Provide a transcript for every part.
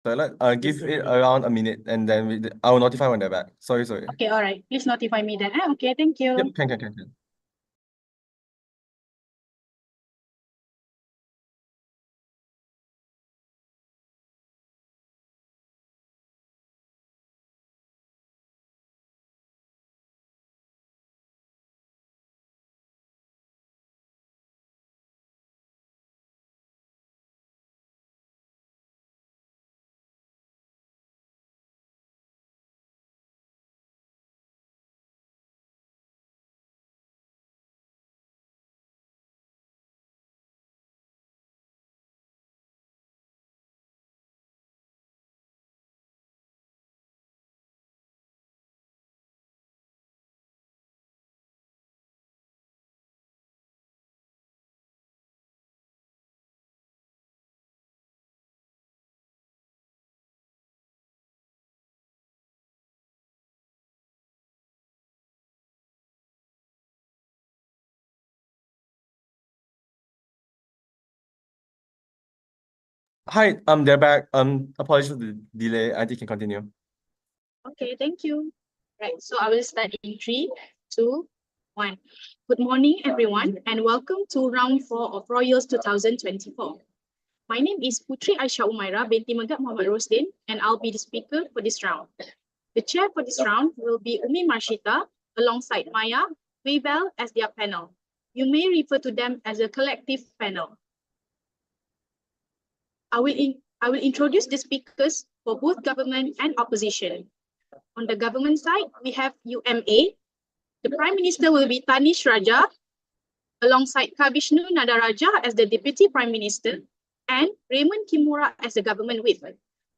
So give it around a minute and then I will notify when they're back. Sorry. Okay, all right. Please notify me then. Okay, thank you. Yep, can. Hi, they're back. Apologies for the delay. I think you can continue. Okay, thank you. Right, so I will start in 3, 2, 1. Good morning, everyone, and welcome to round 4 of Royals 2024. My name is Putri Aisyah Umaira binti Megat Muhammad Rosdin, and I'll be the speaker for this round. The chair for this round will be Umi Marshita, alongside Maya, Waybel as their panel. You may refer to them as a collective panel. I will introduce the speakers for both government and opposition. On the government side, we have UMA. The Prime Minister will be Tanish Raja, alongside Kavishnu Nadaraja as the Deputy Prime Minister, and Raymond Kimura as the government whip.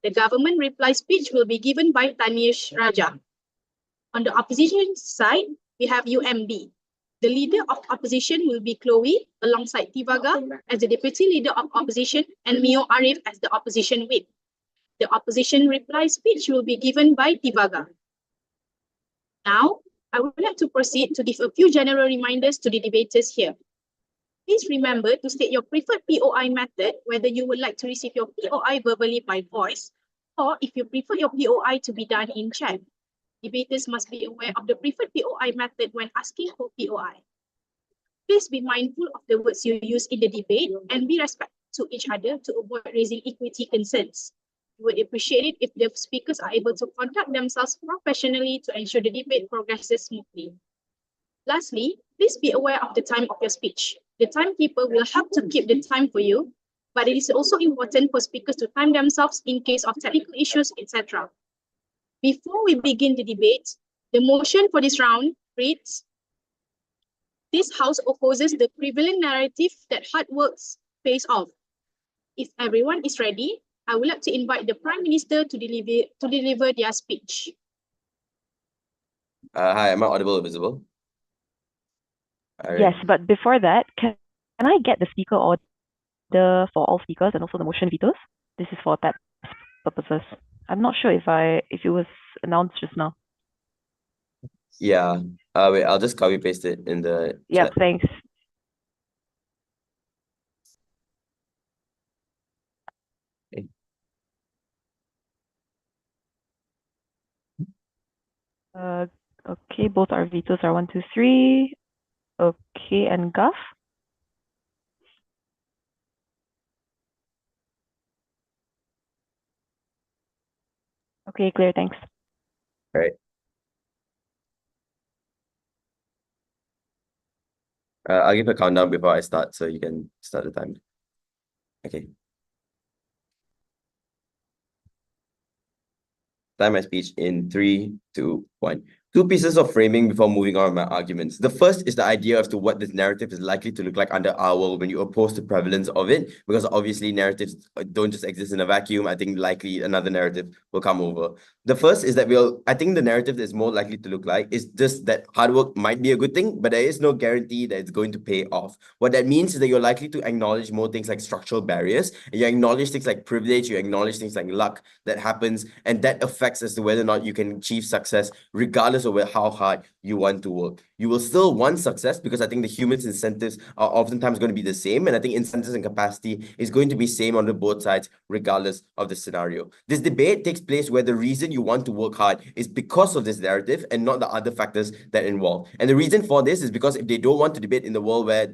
The government reply speech will be given by Tanish Raja. On the opposition side, we have UMB. The leader of opposition will be Chloe, alongside Tivaga as the deputy leader of opposition, and Mio Arif as the opposition whip. The opposition reply speech will be given by Tivaga. Now, I would like to proceed to give a few general reminders to the debaters here. Please remember to state your preferred POI method, whether you would like to receive your POI verbally by voice, or if you prefer your POI to be done in chat. Debaters must be aware of the preferred POI method when asking for POI. Please be mindful of the words you use in the debate and be respectful to each other to avoid raising equity concerns. We would appreciate it if the speakers are able to conduct themselves professionally to ensure the debate progresses smoothly. Lastly, please be aware of the time of your speech. The timekeeper will help to keep the time for you, but it is also important for speakers to time themselves in case of technical issues, etc. Before we begin the debate, the motion for this round reads, this House opposes the prevailing narrative that hard work pays off. If everyone is ready, I would like to invite the Prime Minister to deliver their speech. Hi, am I audible or visible? Yes, but before that, can I get the speaker order for all speakers and also the motion vetoes? This is for that purposes. I'm not sure if it was announced just now. Yeah. Wait, I'll just copy paste it in the Yeah, chat. thanks. Okay. Okay, both our vetoes are 1, 2, 3. Okay, and Guff? Okay, clear, thanks. All right. I'll give a countdown before I start so you can start the time. Okay. Time my speech in 3, 2, 1. Two pieces of framing before moving on with my arguments. The first is the idea as to what this narrative is likely to look like under our world when you oppose the prevalence of it, because obviously narratives don't just exist in a vacuum. I think likely another narrative will come over. The first is that I think the narrative that's more likely to look like is just that hard work might be a good thing, but there is no guarantee that it's going to pay off. What that means is that you're likely to acknowledge more things like structural barriers, and you acknowledge things like privilege, you acknowledge things like luck that happens, and that affects as to whether or not you can achieve success, regardless of how hard you want to work. You will still want success because I think the human's incentives are oftentimes going to be the same, and I think incentives and capacity is going to be same on the both sides, regardless of the scenario. This debate takes place where the reason you want to work hard is because of this narrative and not the other factors that involve. And the reason for this is because if they don't want to debate in the world where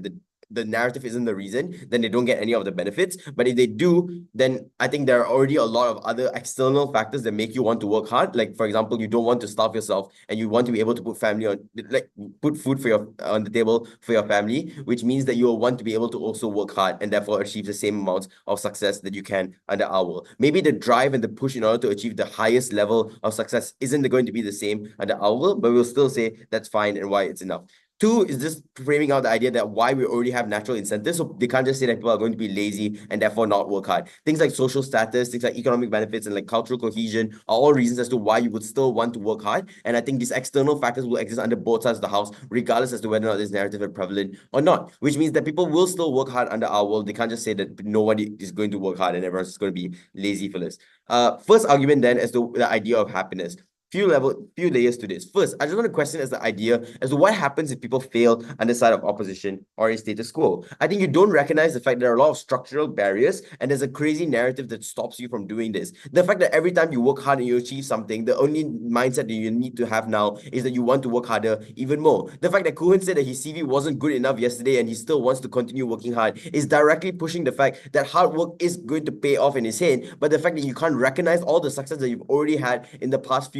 the narrative isn't the reason, then they don't get any of the benefits. But if they do, then I think there are already a lot of other external factors that make you want to work hard. Like, for example, you don't want to starve yourself and you want to be able to put put food on the table for your family, which means that you will want to be able to also work hard and therefore achieve the same amount of success that you can under our world. Maybe the drive and the push in order to achieve the highest level of success isn't going to be the same under our world, but we'll still say that's fine and why it's enough. Two is just framing out the idea that why we already have natural incentives, so they can't just say that people are going to be lazy and therefore not work hard. Things like social status, things like economic benefits, and like cultural cohesion are all reasons as to why you would still want to work hard. And I think these external factors will exist under both sides of the house, regardless as to whether or not this narrative is prevalent or not, which means that people will still work hard under our world. They can't just say that nobody is going to work hard and everyone's just going to be lazy for this. First argument then as to the idea of happiness. Few layers to this. First, I just want to question as the idea as to what happens if people fail on the side of opposition or a status quo. I think you don't recognize the fact that there are a lot of structural barriers and there's a crazy narrative that stops you from doing this. The fact that every time you work hard and you achieve something, the only mindset that you need to have now is that you want to work harder even more. The fact that Kuhan said that his CV wasn't good enough yesterday and he still wants to continue working hard is directly pushing the fact that hard work is going to pay off in his head, but the fact that you can't recognize all the success that you've already had in the past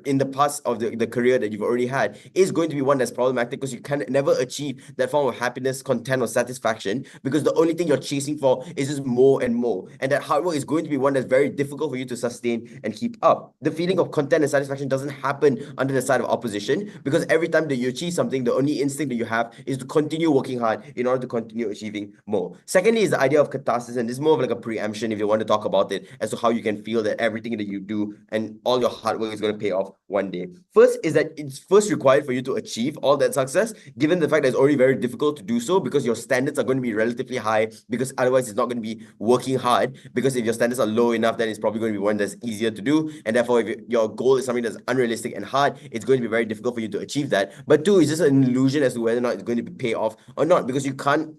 in the past of the career that you've already had is going to be one that's problematic because you can never achieve that form of happiness, content, or satisfaction because the only thing you're chasing for is just more and more. And that hard work is going to be one that's very difficult for you to sustain and keep up. The feeling of content and satisfaction doesn't happen under the side of opposition because every time that you achieve something, the only instinct that you have is to continue working hard in order to continue achieving more. Secondly is the idea of catharsis, and this is more of like a preemption if you want to talk about it as to how you can feel that everything that you do and all your hard work is going to pay off one day. First is that it's first required for you to achieve all that success, given the fact that it's already very difficult to do so because your standards are going to be relatively high because otherwise it's not going to be working hard because if your standards are low enough, then it's probably going to be one that's easier to do. And therefore, if your goal is something that's unrealistic and hard, it's going to be very difficult for you to achieve that. But two, it's just an illusion as to whether or not it's going to pay off or not because you can't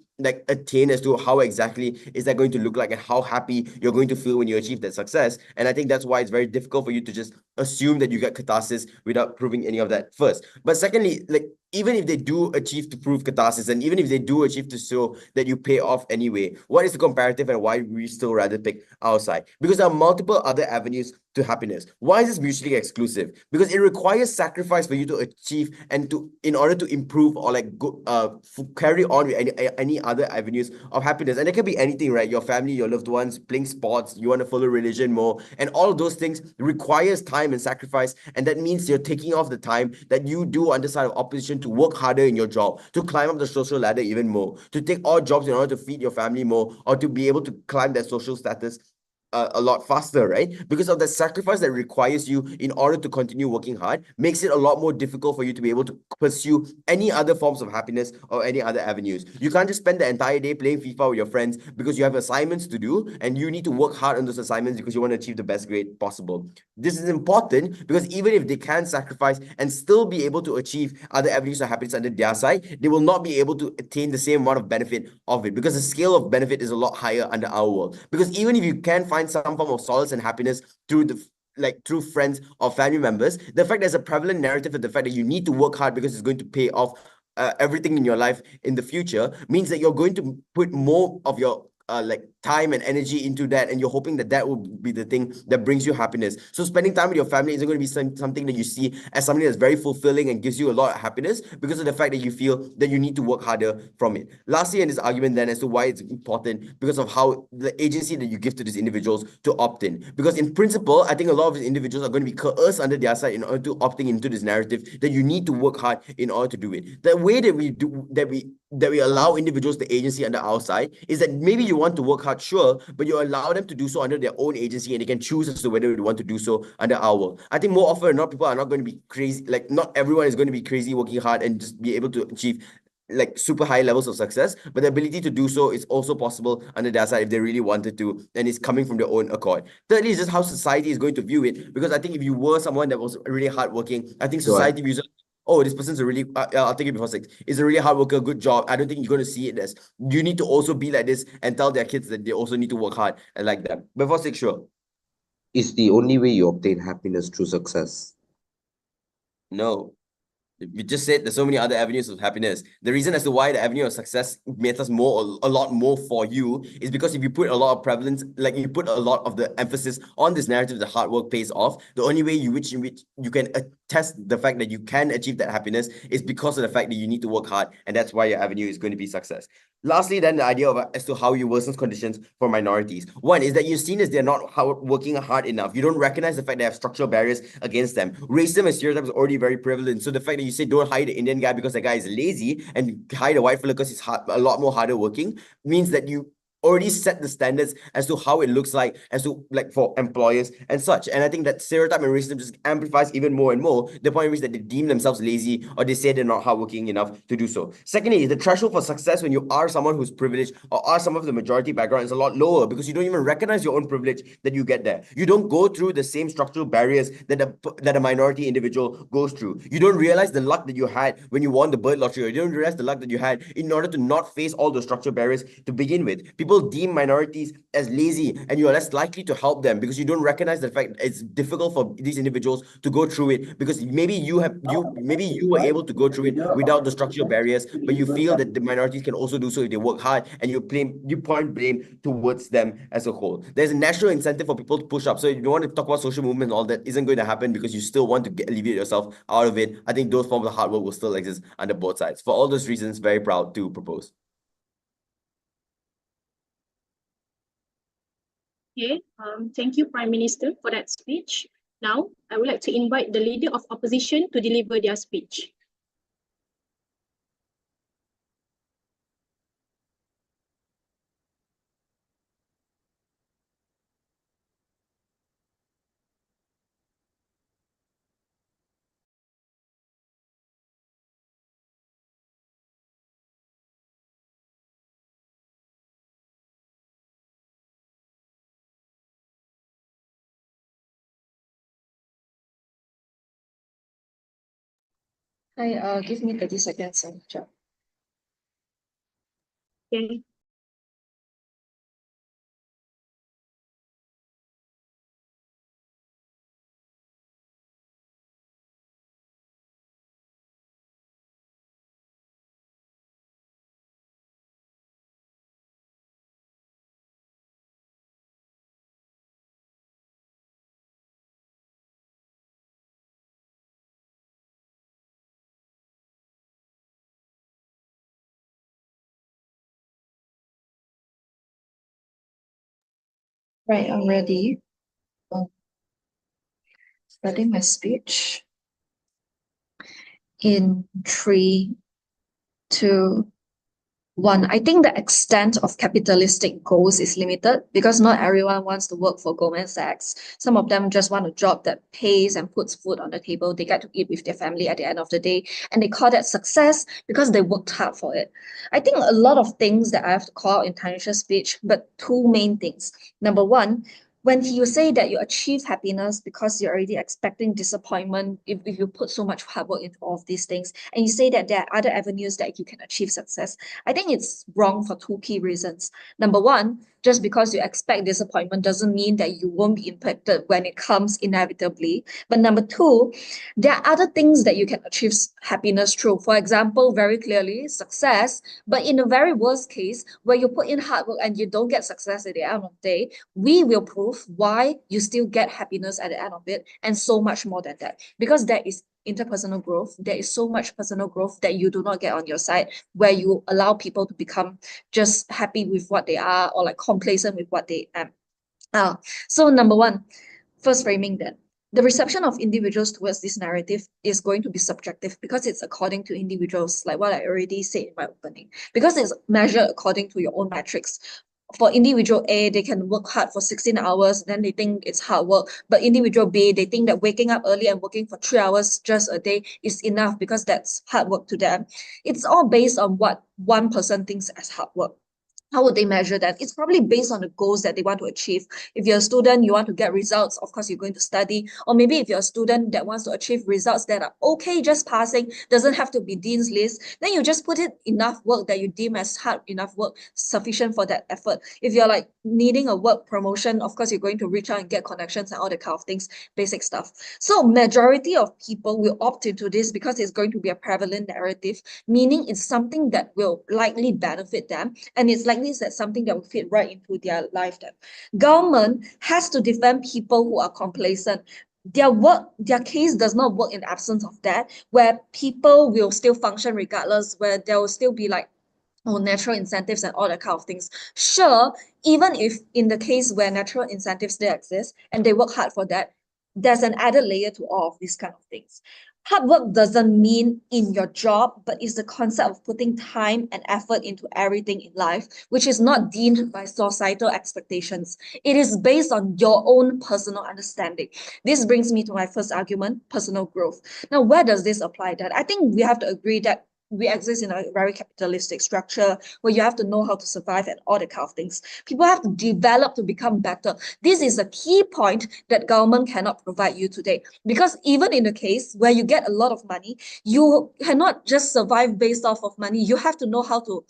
attain as to how exactly is that going to look like and how happy you're going to feel when you achieve that success. And I think that's why it's very difficult for you to just assume that you get catharsis without proving any of that first. But secondly, even if they do achieve to prove catharsis and even if they do achieve to show that you pay off anyway, what is the comparative and why we still rather pick our side? Because there are multiple other avenues to happiness. Why is this mutually exclusive? Because it requires sacrifice for you to achieve and in order to improve or carry on with any other avenues of happiness. And it can be anything, right? Your family, your loved ones, playing sports, you want to follow religion more, and all of those things requires time and sacrifice. And that means you're taking off the time that you do on the side of opposition to work harder in your job, to climb up the social ladder even more, to take odd jobs in order to feed your family more, or to be able to climb that social status a lot faster, right? Because of the sacrifice that requires you in order to continue working hard, makes it a lot more difficult for you to be able to pursue any other forms of happiness or any other avenues. You can't just spend the entire day playing FIFA with your friends because you have assignments to do and you need to work hard on those assignments because you want to achieve the best grade possible. This is important because even if they can sacrifice and still be able to achieve other avenues of happiness under their side, they will not be able to attain the same amount of benefit of it because the scale of benefit is a lot higher under our world. Because even if you can find some form of solace and happiness through through friends or family members, the fact there's a prevalent narrative of the fact that you need to work hard because it's going to pay off everything in your life in the future means that you're going to put more of your time and energy into that, and you're hoping that that will be the thing that brings you happiness. So spending time with your family isn't going to be something that you see as something that's very fulfilling and gives you a lot of happiness because of the fact that you feel that you need to work harder from it. Lastly, in this argument then as to why it's important because of how the agency that you give to these individuals to opt in. Because in principle, I think a lot of these individuals are going to be coerced under their side in order to opting into this narrative that you need to work hard in order to do it. The way that we that we allow individuals the agency under our side is that maybe you want to work hard, sure, but you allow them to do so under their own agency and they can choose as to whether they want to do so under our world. I think more often than not, people are not going to be crazy. Like, not everyone is going to be crazy working hard and just be able to achieve like super high levels of success, but the ability to do so is also possible under their side if they really wanted to, and it's coming from their own accord. Thirdly, is just how society is going to view it, because I think if you were someone that was really hardworking, I think society views it, oh, this person's a really, I'll take it before 6, is a really hard worker, good job. I don't think you're going to see it as, you need to also be like this and tell their kids that they also need to work hard and like that. Before 6, sure. Is the only way you obtain happiness through success? No. We just said there's so many other avenues of happiness. The reason as to why the avenue of success matters more, a lot more for you, is because if you put a lot of prevalence, like you put a lot of the emphasis on this narrative that hard work pays off, the only way in which you can attest the fact that you can achieve that happiness is because of the fact that you need to work hard, and that's why your avenue is going to be success. Lastly, then, the idea of as to how you worsen conditions for minorities. One is that you're seen as they're not working hard enough. You don't recognize the fact they have structural barriers against them. Racism and stereotypes are already very prevalent. So the fact that you say don't hire the Indian guy because the guy is lazy and hire the white fella because he's a lot more harder working means that you already set the standards as to how it looks like, as to like for employers and such. And I think that stereotype and racism just amplifies even more and more the point in which that they deem themselves lazy or they say they're not hardworking enough to do so. Secondly, the threshold for success when you are someone who's privileged or are someone of the majority background is a lot lower because you don't even recognize your own privilege that you get there. You don't go through the same structural barriers that a minority individual goes through. You don't realize the luck that you had when you won the bird lottery, or you don't realize the luck that you had in order to not face all the structural barriers to begin with. People deem minorities as lazy, and you are less likely to help them because you don't recognize the fact it's difficult for these individuals to go through it, because maybe you were able to go through it without the structural barriers, but you feel that the minorities can also do so if they work hard, and you point blame towards them as a whole. There's a natural incentive for people to push up. So if you want to talk about social movement and all that, isn't going to happen because you still want to alleviate yourself out of it. I think those forms of hard work will still exist under both sides. For all those reasons, very proud to propose. Okay, thank you, Prime Minister, for that speech. Now, I would like to invite the Leader of Opposition to deliver their speech. Hi, give me 30 seconds. Chat. Okay. Right, I'm ready. Starting my speech in 3, 2, 1. I think the extent of capitalistic goals is limited because not everyone wants to work for Goldman Sachs. Some of them just want a job that pays and puts food on the table. They get to eat with their family at the end of the day, and they call that success because they worked hard for it. I think a lot of things that I have to call out in Tanisha's speech, but 2 main things. Number 1, when you say that you achieve happiness because you're already expecting disappointment if you put so much hard work into all of these things, and you say that there are other avenues that you can achieve success, I think it's wrong for 2 key reasons. Number 1, just because you expect disappointment doesn't mean that you won't be impacted when it comes inevitably. But number 2, there are other things that you can achieve happiness through. For example, very clearly, success. But in the very worst case, where you put in hard work and you don't get success at the end of the day, we will prove why you still get happiness at the end of it, and so much more than that. Because there is interpersonal growth, there is so much personal growth that you do not get on your side, where you allow people to become just happy with what they are or like complacent with what they are. So number 1, first framing that. the reception of individuals towards this narrative is going to be subjective because it's according to individuals, like what I already said in my opening, because it's measured according to your own metrics. For individual A, they can work hard for 16 hours, then they think it's hard work. But individual B, they think that waking up early and working for 3 hours just a day is enough because that's hard work to them. It's all based on what one person thinks as hard work. How would they measure that? It's probably based on the goals that they want to achieve. If you're a student, you want to get results, of course, you're going to study. Or maybe if you're a student that wants to achieve results that are okay, just passing, doesn't have to be Dean's List, then you just put in enough work that you deem as hard enough work, sufficient for that effort. If you're like needing a work promotion, of course, you're going to reach out and get connections and all that kind of things, basic stuff. So majority of people will opt into this because it's going to be a prevalent narrative, meaning it's something that will likely benefit them, and it's likely that something that will fit right into their life. That government has to defend people who are complacent. Their case does not work in absence of that, where people will still function regardless, where there will still be like natural incentives and all that kind of things. Sure, even if in the case where natural incentives still exist and they work hard for that, there's an added layer to all of these kind of things. Hard work doesn't mean in your job, but it's the concept of putting time and effort into everything in life, which is not deemed by societal expectations. It is based on your own personal understanding. This brings me to my first argument, personal growth. Now, where does this apply? That I think we have to agree that we exist in a very capitalistic structure where you have to know how to survive and all that kind of things. People have to develop to become better. This is a key point that government cannot provide you today. Because even in the case where you get a lot of money, you cannot just survive based off of money. You have to know how to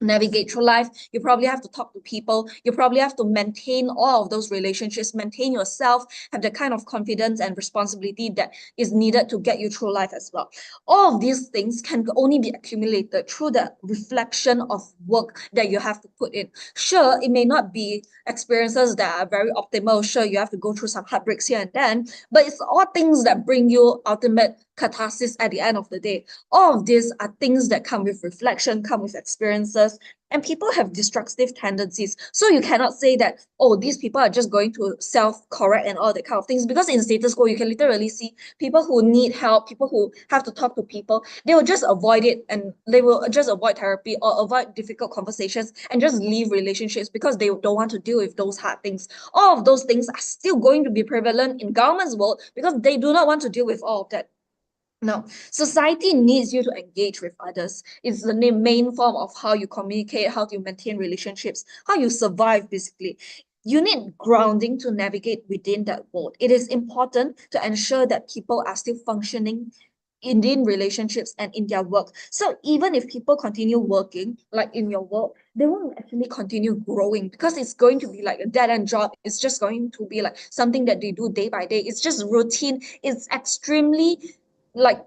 navigate through life. You probably have to talk to people. You probably have to maintain all of those relationships, maintain yourself, have the kind of confidence and responsibility that is needed to get you through life as well. All of these things can only be accumulated through the reflection of work that you have to put in. Sure, it may not be experiences that are very optimal. Sure, you have to go through some heartbreaks here and then, but it's all things that bring you ultimate catharsis at the end of the day. All of these are things that come with reflection, come with experiences, and people have destructive tendencies. So you cannot say that, oh, these people are just going to self-correct and all that kind of things, because in status quo, you can literally see people who need help, people who have to talk to people, they will just avoid it, and they will just avoid therapy or avoid difficult conversations and just leave relationships because they don't want to deal with those hard things. All of those things are still going to be prevalent in government's world because they do not want to deal with all of that. No, society needs you to engage with others. It's the main form of how you communicate, how you maintain relationships, how you survive, basically. You need grounding to navigate within that world. It is important to ensure that people are still functioning in relationships and in their work. So even if people continue working, like in your work, they won't actually continue growing because it's going to be like a dead-end job. It's just going to be like something that they do day by day. It's just routine. It's extremely like,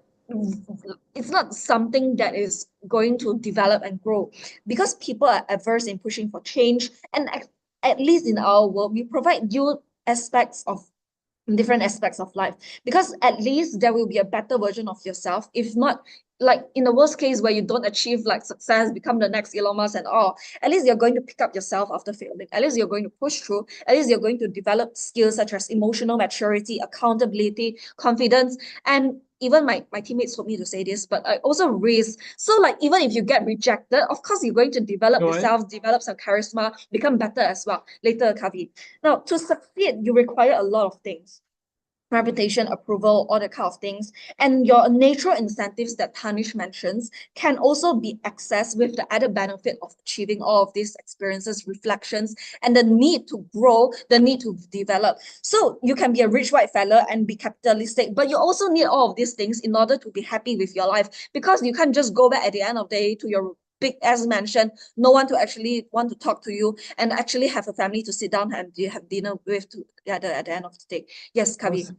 it's not something that is going to develop and grow because people are averse in pushing for change. And at least in our world, we provide you different aspects of life, because at least there will be a better version of yourself. If not, like in the worst case where you don't achieve like success, become the next Elon Musk and all, at least you're going to pick up yourself after failing. At least you're going to push through. At least you're going to develop skills such as emotional maturity, accountability, confidence. And even my teammates told me to say this, but I also raised, so like even if you get rejected, of course you're going to develop yourself, develop some charisma, become better as well later, Kavi. Now, to succeed, you require a lot of things: reputation, approval, all that kind of things. And your natural incentives that Tanish mentions can also be accessed with the added benefit of achieving all of these experiences, reflections, and the need to grow, the need to develop. So you can be a rich white fella and be capitalistic, but you also need all of these things in order to be happy with your life, because you can't just go back at the end of the day to your big as mansion, no one to actually want to talk to you and actually have a family to sit down and have dinner with at the end of the day. Yes, Kavi.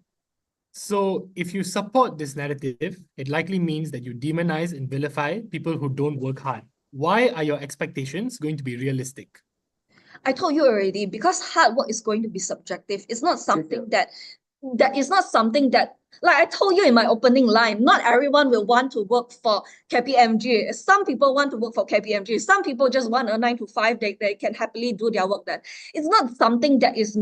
So if you support this narrative, it likely means that you demonize and vilify people who don't work hard. Why are your expectations going to be realistic? I told you already, because hard work is going to be subjective. It's not something that is not something that Like I told you in my opening line, not everyone will want to work for KPMG. Some people want to work for KPMG. Some people just want a 9 to 5. They can happily do their work there. It's not something that is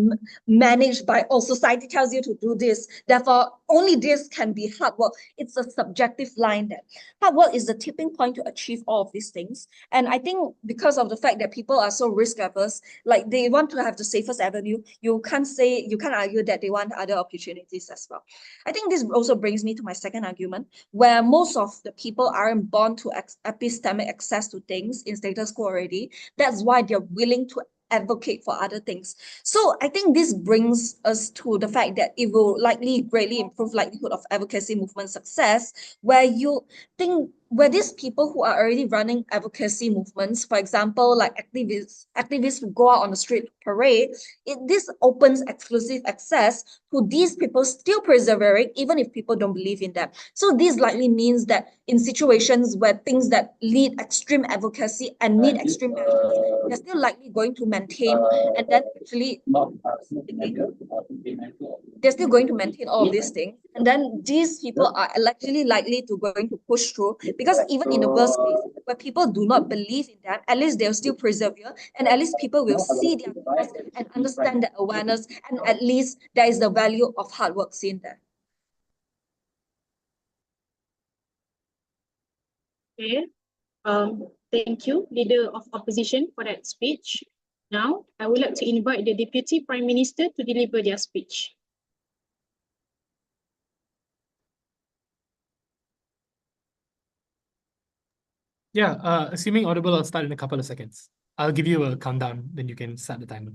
managed by, oh, society tells you to do this, therefore only this can be hard work. It's a subjective line that hard work is the tipping point to achieve all of these things. And I think because of the fact that people are so risk averse, like they want to have the safest avenue, you can't argue that they want other opportunities as well. I think this also brings me to my second argument, where most of the people aren't born to epistemic access to things in status quo already. That's why they're willing to advocate for other things. So I think this brings us to the fact that it will likely greatly improve likelihood of advocacy movement success, where these people who are already running advocacy movements, for example, like activists who go out on the street parade, this opens exclusive access to these people still persevering, even if people don't believe in them. So this likely means that in situations where things that lead extreme advocacy and need extreme measures, they're still likely going to maintain, and then actually they're still going to maintain all of these things. And then these people are actually likely to going to push through, because even in the worst case, where people do not believe in them, at least they'll still persevere, and at least people will see their cause and understand the awareness, and at least there is the value of hard work seen there. Okay. Thank you, Leader of Opposition, for that speech. Now, I would like to invite the Deputy Prime Minister to deliver their speech. Yeah, assuming audible, I'll start in a couple of seconds. I'll give you a countdown, then you can start the timer.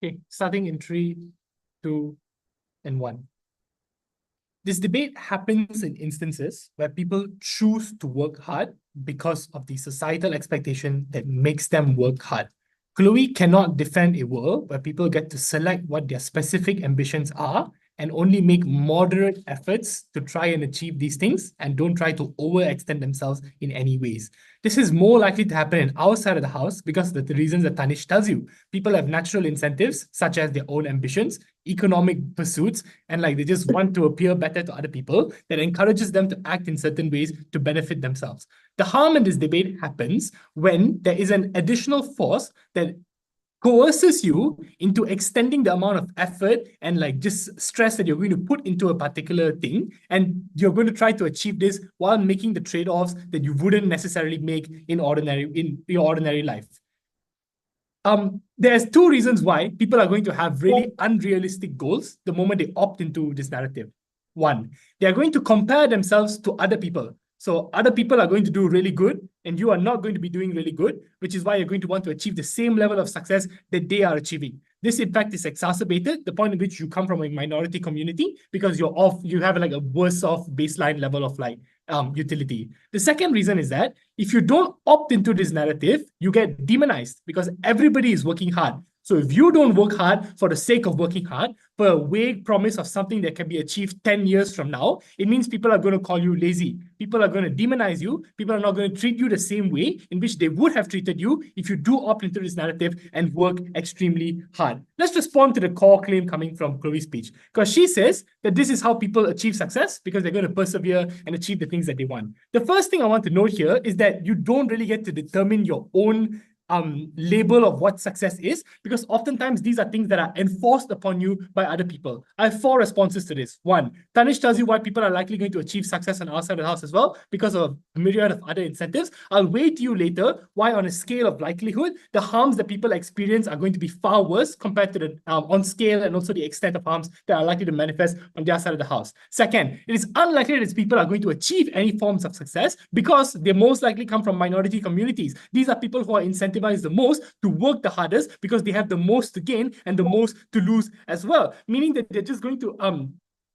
Okay, starting in 3, 2, and 1. This debate happens in instances where people choose to work hard because of the societal expectation that makes them work hard. Chloe cannot defend a world where people get to select what their specific ambitions are and only make moderate efforts to try and achieve these things and don't try to overextend themselves in any ways. This is more likely to happen in our side of the house because of the reasons that Tanish tells you. People have natural incentives, such as their own ambitions, economic pursuits, and like they just want to appear better to other people that encourages them to act in certain ways to benefit themselves. The harm in this debate happens when there is an additional force that coerces you into extending the amount of effort and like just stress that you're going to put into a particular thing, and you're going to try to achieve this while making the trade-offs that you wouldn't necessarily make in your ordinary life. There's 2 reasons why people are going to have really unrealistic goals the moment they opt into this narrative. 1, they're going to compare themselves to other people. So other people are going to do really good and you are not going to be doing really good, which is why you're going to want to achieve the same level of success that they are achieving. This, in fact, is exacerbated the point at which you come from a minority community because you have like a worse off baseline level of like utility. The second reason is that if you don't opt into this narrative, you get demonized because everybody is working hard. So if you don't work hard for the sake of working hard, for a vague promise of something that can be achieved 10 years from now, it means people are going to call you lazy. People are going to demonize you. People are not going to treat you the same way in which they would have treated you if you do opt into this narrative and work extremely hard. Let's respond to the core claim coming from Chloe's speech, because she says that this is how people achieve success because they're going to persevere and achieve the things that they want. The first thing I want to note here is that you don't really get to determine your own label of what success is, because oftentimes these are things that are enforced upon you by other people. I have 4 responses to this. 1, Tanish tells you why people are likely going to achieve success on our side of the house as well, because of a myriad of other incentives. I'll weigh to you later why, on a scale of likelihood, the harms that people experience are going to be far worse compared to the on scale and also the extent of harms that are likely to manifest on their side of the house. Second, it is unlikely that these people are going to achieve any forms of success because they most likely come from minority communities. These are people who are incentivized the most to work the hardest because they have the most to gain and the most to lose as well, meaning that they're just going to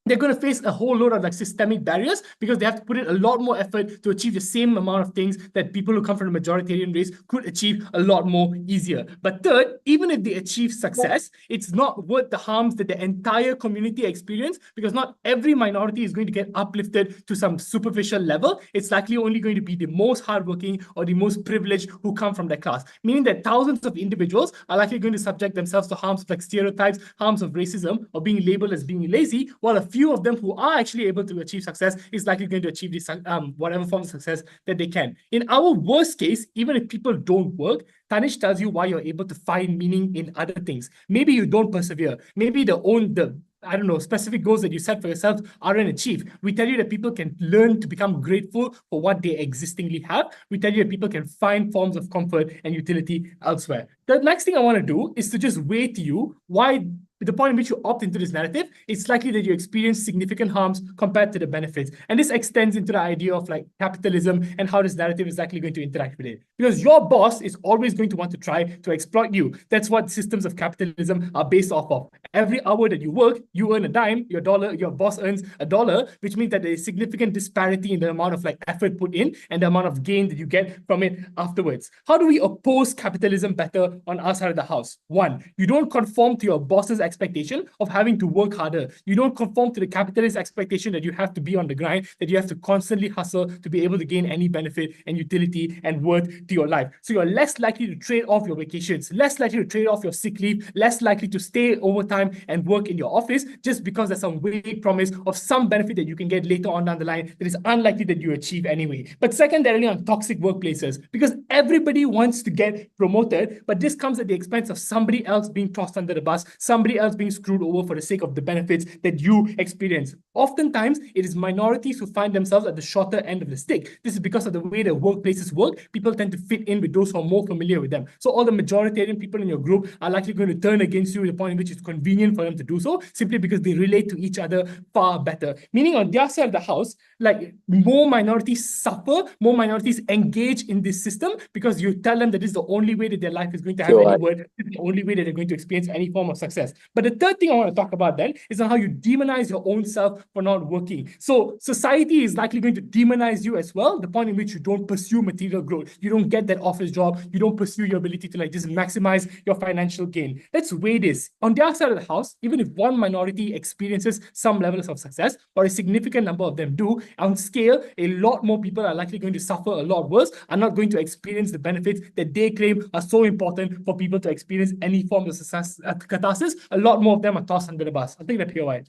they're going to face a whole load of like systemic barriers because they have to put in a lot more effort to achieve the same amount of things that people who come from the majoritarian race could achieve a lot more easier. But third, even if they achieve success, it's not worth the harms that the entire community experience, because not every minority is going to get uplifted to some superficial level. It's likely only going to be the most hardworking or the most privileged who come from that class, meaning that thousands of individuals are likely going to subject themselves to harms like stereotypes, harms of racism, or being labeled as being lazy, while a few of them who are actually able to achieve success is likely going to achieve this whatever form of success that they can. In our worst case, even if people don't work, Tanish tells you why you're able to find meaning in other things. Maybe you don't persevere. Maybe I don't know, specific goals that you set for yourself aren't achieved. We tell you that people can learn to become grateful for what they existingly have. We tell you that people can find forms of comfort and utility elsewhere. The next thing I want to do is to just weigh to you why, the point in which you opt into this narrative, it's likely that you experience significant harms compared to the benefits. And this extends into the idea of like capitalism and how this narrative is likely going to interact with it. Because your boss is always going to want to try to exploit you. That's what systems of capitalism are based off of. Every hour that you work, you earn a dime, your boss earns $1, which means that there is significant disparity in the amount of like effort put in and the amount of gain that you get from it afterwards. How do we oppose capitalism better on our side of the house? 1, you don't conform to your boss's expectation of having to work harder. You don't conform to the capitalist expectation that you have to be on the grind, that you have to constantly hustle to be able to gain any benefit and utility and worth to your life. So you're less likely to trade off your vacations, less likely to trade off your sick leave, less likely to stay overtime and work in your office just because there's some vague promise of some benefit that you can get later on down the line that is unlikely that you achieve anyway. But secondarily, on toxic workplaces, because everybody wants to get promoted, but this comes at the expense of somebody else being tossed under the bus, somebody else being screwed over for the sake of the benefits that you experience. Oftentimes, it is minorities who find themselves at the shorter end of the stick. This is because of the way the workplaces work. People tend to fit in with those who are more familiar with them. So all the majoritarian people in your group are likely going to turn against you at the point in which it's convenient for them to do so, simply because they relate to each other far better. Meaning on their side of the house, like more minorities suffer, more minorities engage in this system because you tell them that this is the only way that their life is going to have any worth, the only way that they're going to experience any form of success. But the third thing I want to talk about then is on how you demonize your own self for not working. So society is likely going to demonize you as well, the point in which you don't pursue material growth, you don't get that office job, you don't pursue your ability to like just maximize your financial gain. Let's weigh this. On the other side of the house, even if one minority experiences some levels of success, or a significant number of them do, on scale, a lot more people are likely going to suffer a lot worse, are not going to experience the benefits that they claim are so important for people to experience any form of success, catharsis. A lot more of them are tossed under the bus. I think that here, why.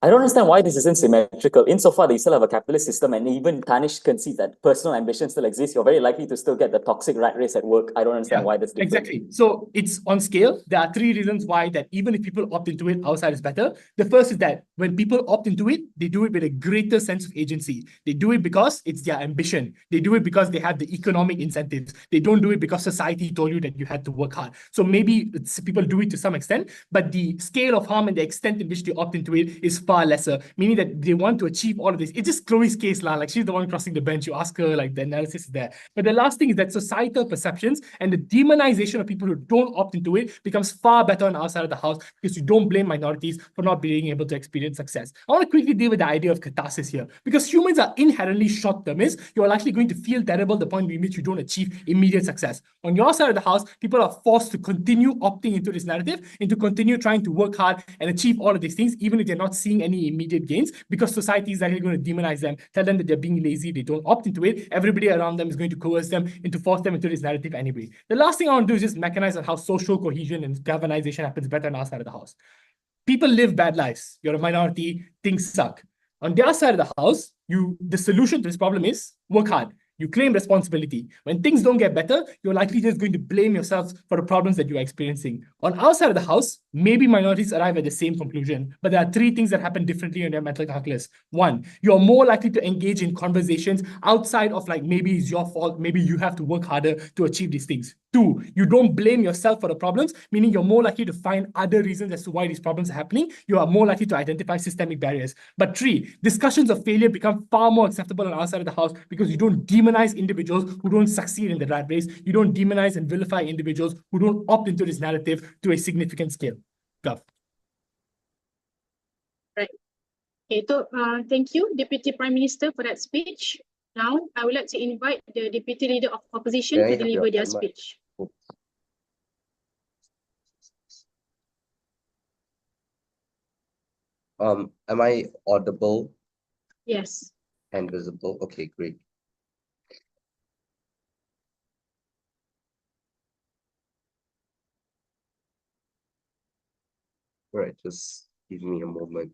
I don't understand why this isn't symmetrical. Insofar that you still have a capitalist system, and even Tanish concedes that personal ambition still exists, you're very likely to still get the toxic rat race at work. I don't understand why that's different. Exactly. So it's on scale. There are 3 reasons why that even if people opt into it, outside is better. The first is that when people opt into it, they do it with a greater sense of agency. They do it because it's their ambition. They do it because they have the economic incentives. They don't do it because society told you that you had to work hard. So maybe people do it to some extent, but the scale of harm and the extent in which they opt into it is far lesser, meaning that they want to achieve all of this. It's just Chloe's case, like she's the one crossing the bench. You ask her, like the analysis is there. But the last thing is that societal perceptions and the demonization of people who don't opt into it becomes far better on our side of the house because you don't blame minorities for not being able to experience success. I want to quickly deal with the idea of catharsis here, because humans are inherently short-termists. You're likely going to feel terrible the point in which you don't achieve immediate success. On your side of the house, people are forced to continue opting into this narrative and to continue trying to work hard and achieve all of these things, even if they're not seeing any immediate gains, because society is actually going to demonize them, tell them that they're being lazy, they don't opt into it. Everybody around them is going to coerce them into force them into this narrative anyway. The last thing I want to do is just mechanize on how social cohesion and galvanization happens better on our side of the house. People live bad lives. You're a minority, things suck. On their side of the house, the solution to this problem is work hard. You claim responsibility. When things don't get better, you're likely just going to blame yourselves for the problems that you're experiencing. On our side of the house, maybe minorities arrive at the same conclusion, but there are three things that happen differently in their mental calculus. One, you're more likely to engage in conversations outside of like, maybe it's your fault, maybe you have to work harder to achieve these things. Two, you don't blame yourself for the problems, meaning you're more likely to find other reasons as to why these problems are happening. You are more likely to identify systemic barriers. But three, discussions of failure become far more acceptable on our side of the house because you don't demonize individuals who don't succeed in the rat race. You don't demonize and vilify individuals who don't opt into this narrative to a significant scale. Gov. Right. Okay, so thank you, Deputy Prime Minister, for that speech. Now, I would like to invite the Deputy Leader of Opposition to deliver their speech. Am I audible Yes. and visible? Okay, great. All right, just give me a moment.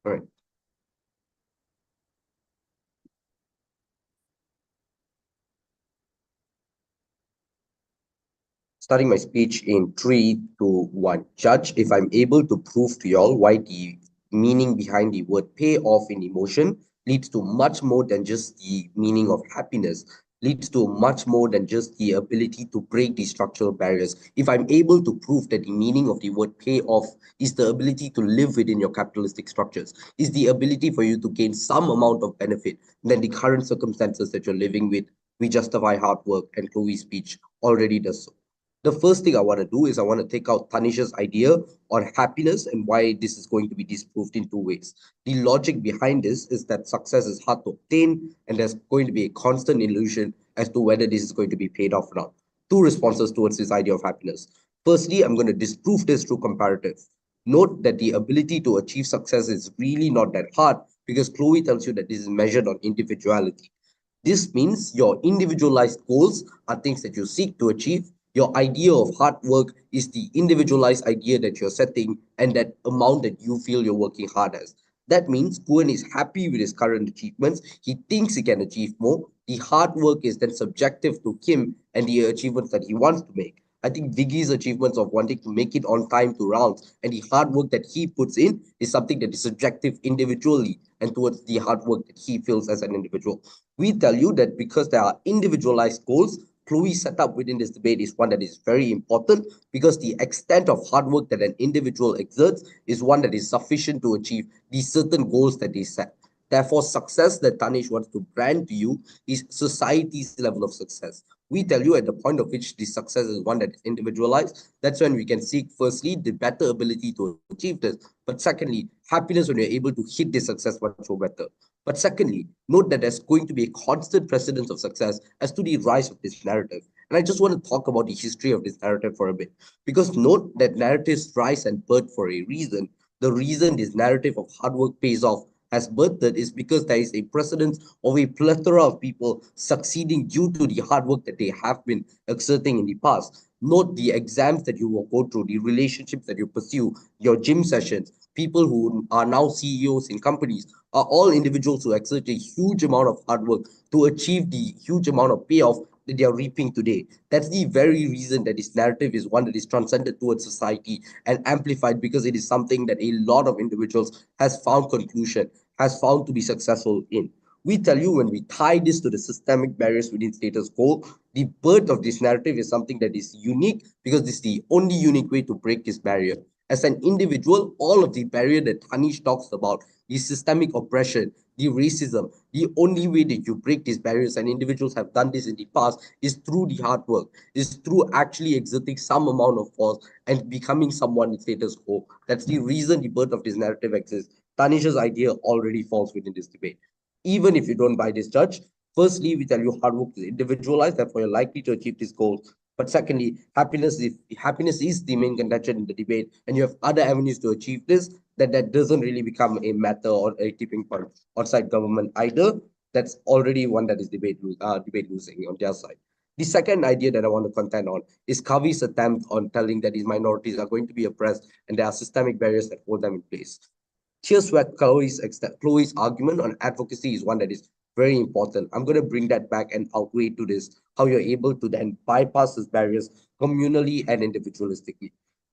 All right. Starting my speech in 3, 2, 1. Judge, if I'm able to prove to y'all why the meaning behind the word pay off in emotion leads to much more than just the meaning of happiness, leads to much more than just the ability to break these structural barriers. If I'm able to prove that the meaning of the word pay off is the ability to live within your capitalistic structures, is the ability for you to gain some amount of benefit, then the current circumstances that you're living with, we justify hard work, and Chloe's speech already does so. The first thing I want to do is I want to take out Tanish's idea on happiness and why this is going to be disproved in two ways. The logic behind this is that success is hard to obtain and there's going to be a constant illusion as to whether this is going to be paid off or not. Two responses towards this idea of happiness. Firstly, I'm going to disprove this through comparative. Note that the ability to achieve success is really not that hard because Chloe tells you that this is measured on individuality. This means your individualized goals are things that you seek to achieve. Your idea of hard work is the individualized idea that you're setting and that amount that you feel you're working hard as. That means Guen is happy with his current achievements. He thinks he can achieve more. The hard work is then subjective to him and the achievements that he wants to make. I think Viggy's achievements of wanting to make it on time to rounds and the hard work that he puts in is something that is subjective individually and towards the hard work that he feels as an individual. We tell you that because there are individualized goals, Chloe's setup within this debate is one that is very important because the extent of hard work that an individual exerts is one that is sufficient to achieve these certain goals that they set. Therefore, success that Tanish wants to brand to you is society's level of success. We tell you at the point of which the success is one that is individualized, that's when we can seek, firstly, the better ability to achieve this. But secondly, happiness when you're able to hit this success much more better. But secondly, note that there's going to be a constant precedence of success as to the rise of this narrative. And I just want to talk about the history of this narrative for a bit. Because note that narratives rise and birth for a reason. The reason this narrative of hard work pays off has birthed is because there is a precedence of a plethora of people succeeding due to the hard work that they have been exerting in the past. Note the exams that you will go through, the relationships that you pursue, your gym sessions, people who are now CEOs in companies are all individuals who exert a huge amount of hard work to achieve the huge amount of payoff that they are reaping today. That's the very reason that this narrative is one that is transcended towards society and amplified because it is something that a lot of individuals has found conclusion, has found to be successful in. We tell you when we tie this to the systemic barriers within status quo, the birth of this narrative is something that is unique because this is the only unique way to break this barrier. As an individual, all of the barrier that Tanish talks about, the systemic oppression, the racism, the only way that you break these barriers, and individuals have done this in the past, is through the hard work, is through actually exerting some amount of force and becoming someone in status quo. That's the reason the birth of this narrative exists. Tanish's idea already falls within this debate. Even if you don't buy this, Judge, firstly, we tell you hard work is individualized, therefore you're likely to achieve these goals. But secondly, happiness is the main contention in the debate, and you have other avenues to achieve this, that doesn't really become a matter or a tipping point outside government either. That's already one that is debate losing on their side. The second idea that I want to contend on is Kavi's attempt on telling that these minorities are going to be oppressed and there are systemic barriers that hold them in place. Here's where Chloe's argument on advocacy is one that is very important. I'm going to bring that back and outweigh to this, how you're able to then bypass these barriers communally and individualistically.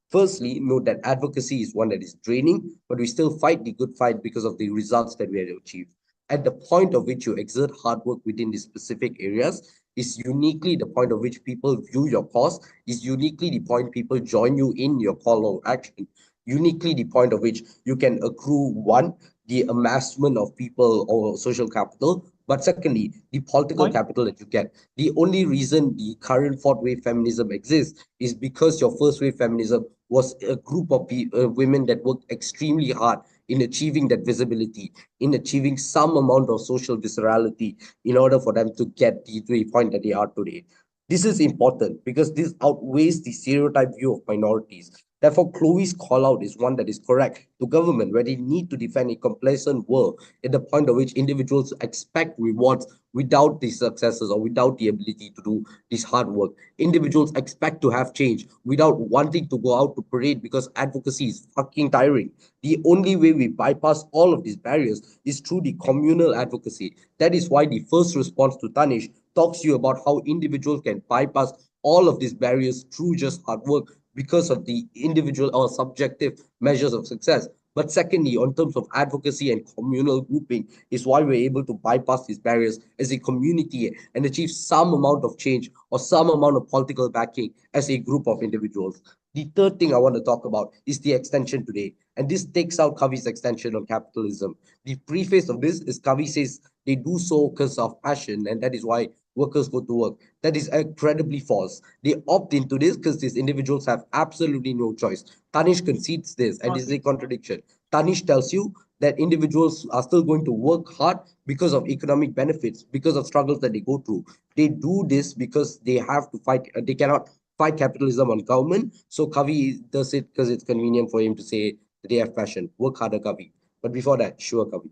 Firstly, note that advocacy is one that is draining, but we still fight the good fight because of the results that we have achieved. At the point of which you exert hard work within these specific areas is uniquely the point of which people view your cause, is uniquely the point people join you in your call of action, uniquely the point of which you can accrue, one, the amassment of people or social capital, but secondly, the political capital that you get. The only reason the current fourth wave feminism exists is because your first wave feminism was a group of women that worked extremely hard in achieving that visibility, in achieving some amount of social viscerality in order for them to get to the point that they are today. This is important because this outweighs the stereotype view of minorities. Therefore, Chloe's call out is one that is correct to government, where they need to defend a complacent world at the point at which individuals expect rewards without the successes or without the ability to do this hard work. Individuals expect to have change without wanting to go out to parade because advocacy is fucking tiring. The only way we bypass all of these barriers is through the communal advocacy. That is why the first response to Tanish talks to you about how individuals can bypass all of these barriers through just hard work because of the individual or subjective measures of success. But secondly, on terms of advocacy and communal grouping, is why we're able to bypass these barriers as a community and achieve some amount of change or some amount of political backing as a group of individuals. The third thing I want to talk about is the extension today. And this takes out Kavi's extension on capitalism. The preface of this is Kavi says they do so because of passion, and that is why workers go to work. That is incredibly false. They opt into this because these individuals have absolutely no choice. Tanish concedes this, and this is a contradiction. Tanish tells you that individuals are still going to work hard because of economic benefits, because of struggles that they go through. They do this because they have to fight, they cannot fight capitalism on government. So Kavi does it because it's convenient for him to say that they have passion. Work harder, Kavi. But before that, sure, Kavi.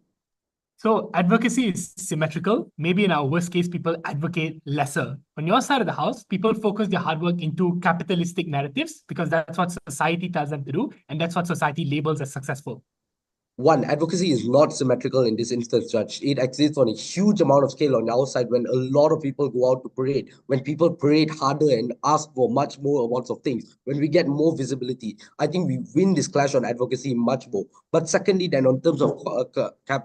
So advocacy is symmetrical. Maybe in our worst case, people advocate lesser. On your side of the house, people focus their hard work into capitalistic narratives because that's what society tells them to do, and that's what society labels as successful. One, advocacy is not symmetrical in this instance, Judge. It exists on a huge amount of scale on our side when a lot of people go out to parade, when people parade harder and ask for much more amounts of things, when we get more visibility. I think we win this clash on advocacy much more. But secondly, then on terms of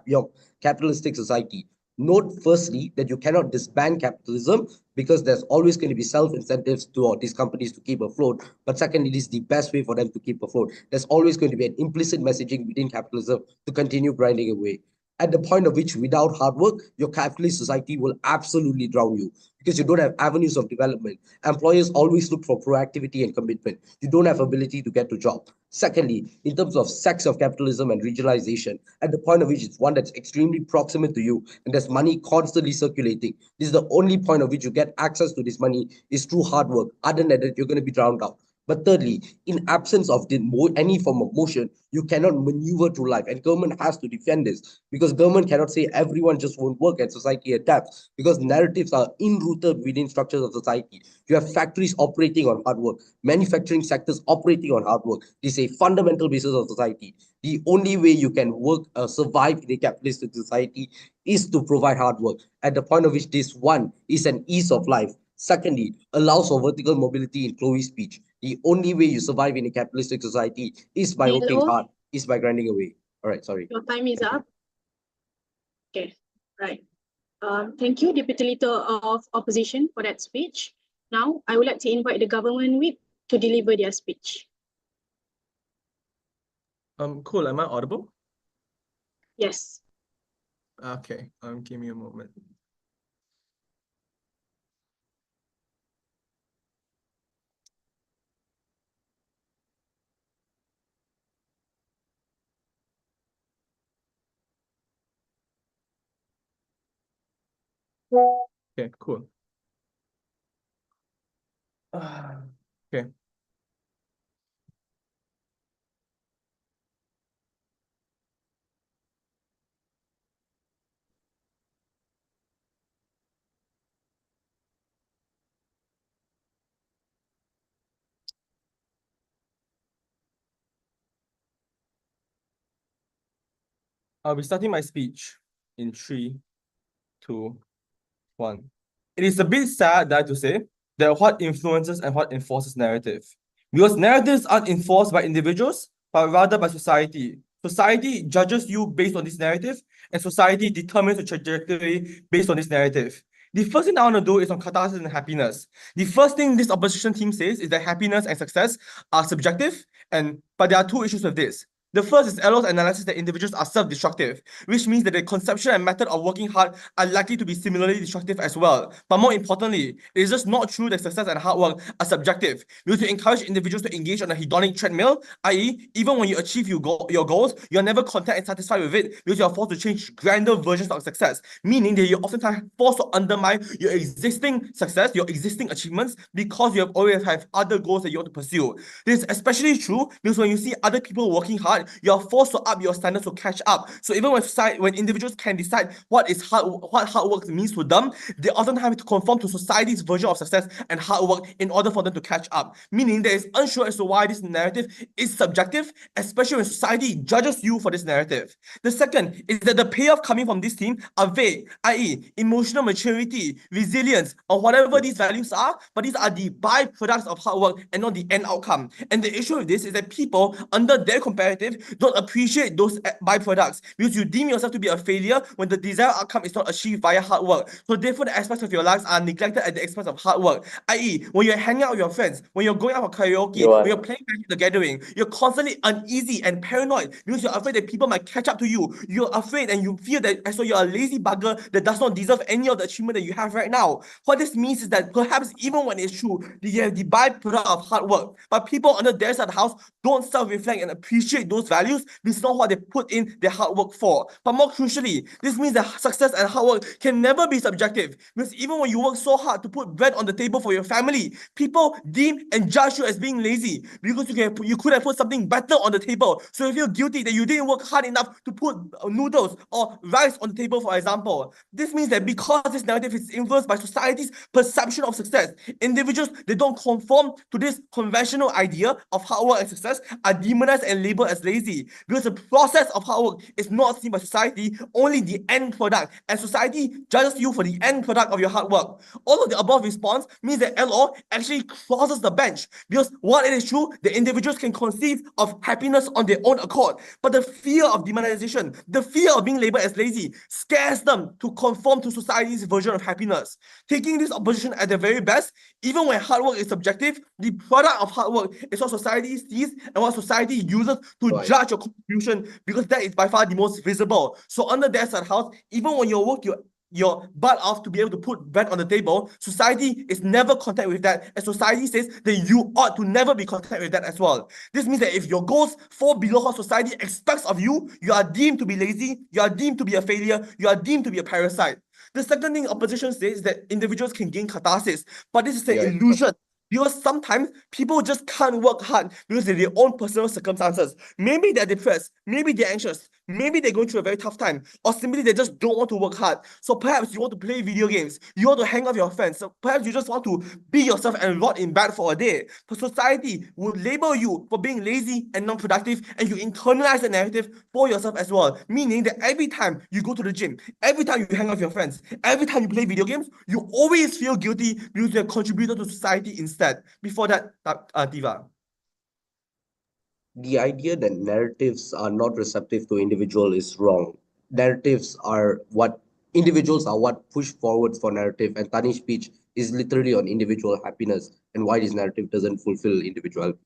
your capitalistic society, note firstly that you cannot disband capitalism because there's always going to be self-incentives to these companies to keep afloat. But secondly, it is the best way for them to keep afloat. There's always going to be an implicit messaging within capitalism to continue grinding away. At the point of which, without hard work, your capitalist society will absolutely drown you because you don't have avenues of development. Employers always look for proactivity and commitment. You don't have ability to get to job. Secondly, in terms of sex of capitalism and regionalization, at the point of which it's one that's extremely proximate to you and there's money constantly circulating. This is the only point of which you get access to this money is through hard work. Other than that, you're going to be drowned out. But thirdly, in absence of any form of motion, you cannot maneuver through life. And government has to defend this because government cannot say everyone just won't work and society adapts because narratives are enrooted within structures of society. You have factories operating on hard work, manufacturing sectors operating on hard work. This is a fundamental basis of society. The only way you can work, survive in a capitalistic society is to provide hard work. At the point of which this one is an ease of life. Secondly, allows for vertical mobility in Chloe's speech. The only way you survive in a capitalistic society is by working hard, is by grinding away. All right, sorry. Your time is up. Okay, right. Thank you, Deputy Leader of Opposition, for that speech. Now, I would like to invite the government whip to deliver their speech. Cool. Am I audible? Yes. Okay. Give me a moment. Okay, cool. Okay. I'll be starting my speech in 3, 2, 1. It is a bit sad, that to say, that what influences and what enforces narrative. Because narratives aren't enforced by individuals, but rather by society. Society judges you based on this narrative, and society determines the trajectory based on this narrative. The first thing I want to do is on catharsis and happiness. The first thing this opposition team says is that happiness and success are subjective, but there are two issues with this. The first is Elo's analysis that individuals are self-destructive, which means that the conception and method of working hard are likely to be similarly destructive as well. But more importantly, it is just not true that success and hard work are subjective. We need to encourage individuals to engage on a hedonic treadmill, i.e., even when you achieve your goals, you're never content and satisfied with it because you're forced to change grander versions of success, meaning that you're oftentimes forced to undermine your existing success, your existing achievements, because you have always have other goals that you want to pursue. This is especially true because when you see other people working hard, you're forced to up your standards to catch up. So even when individuals can decide what hard work means to them, they often have to conform to society's version of success and hard work in order for them to catch up. Meaning there is unsure as to why this narrative is subjective, especially when society judges you for this narrative. The second is that the payoff coming from this team are vague, i.e., emotional maturity, resilience, or whatever these values are, but these are the byproducts of hard work and not the end outcome. And the issue with this is that people, under their comparative, don't appreciate those byproducts because you deem yourself to be a failure when the desired outcome is not achieved via hard work. So different aspects of your lives are neglected at the expense of hard work. I.e., when you're hanging out with your friends, when you're going out for karaoke, when you're playing Magic the Gathering, you're constantly uneasy and paranoid because you're afraid that people might catch up to you. You're afraid and you feel that as though you're a lazy bugger that does not deserve any of the achievement that you have right now. What this means is that perhaps even when it's true, you have the byproduct of hard work, but people under their side of the house don't self-reflect and appreciate those values. This is not what they put in their hard work for. But more crucially, this means that success and hard work can never be subjective. Because even when you work so hard to put bread on the table for your family, people deem and judge you as being lazy because you could have put something better on the table. So you feel guilty that you didn't work hard enough to put noodles or rice on the table, for example. This means that because this narrative is influenced by society's perception of success, individuals that don't conform to this conventional idea of hard work and success are demonized and labeled as lazy because the process of hard work is not seen by society, only the end product, and society judges you for the end product of your hard work. All of the above response means that LO actually crosses the bench because while it is true the individuals can conceive of happiness on their own accord, but the fear of demonization, the fear of being labeled as lazy scares them to conform to society's version of happiness. Taking this opposition at the very best, even when hard work is subjective, the product of hard work is what society sees and what society uses to judge your contribution because that is by far the most visible. So under their side house, even when you work your butt off to be able to put bread on the table, society is never content with that, and society says that you ought to never be content with that as well. This means that if your goals fall below what society expects of you, you are deemed to be lazy, you are deemed to be a failure, you are deemed to be a parasite. The second thing opposition says is that individuals can gain catharsis, but this is an illusion. Because sometimes people just can't work hard because of their own personal circumstances. Maybe they're depressed, maybe they're anxious, maybe they're going through a very tough time, or simply they just don't want to work hard. So perhaps you want to play video games, you want to hang out with your friends, so perhaps you just want to be yourself and rot in bed for a day. But society will label you for being lazy and non-productive, and you internalize the narrative for yourself as well. Meaning that every time you go to the gym, every time you hang out with your friends, every time you play video games, you always feel guilty because you have contributed to society instead. Before that, Diva. The idea that narratives are not receptive to individual is wrong. Narratives are what individuals are what push forward for narrative, and Tanish's speech is literally on individual happiness and why this narrative doesn't fulfill individuality.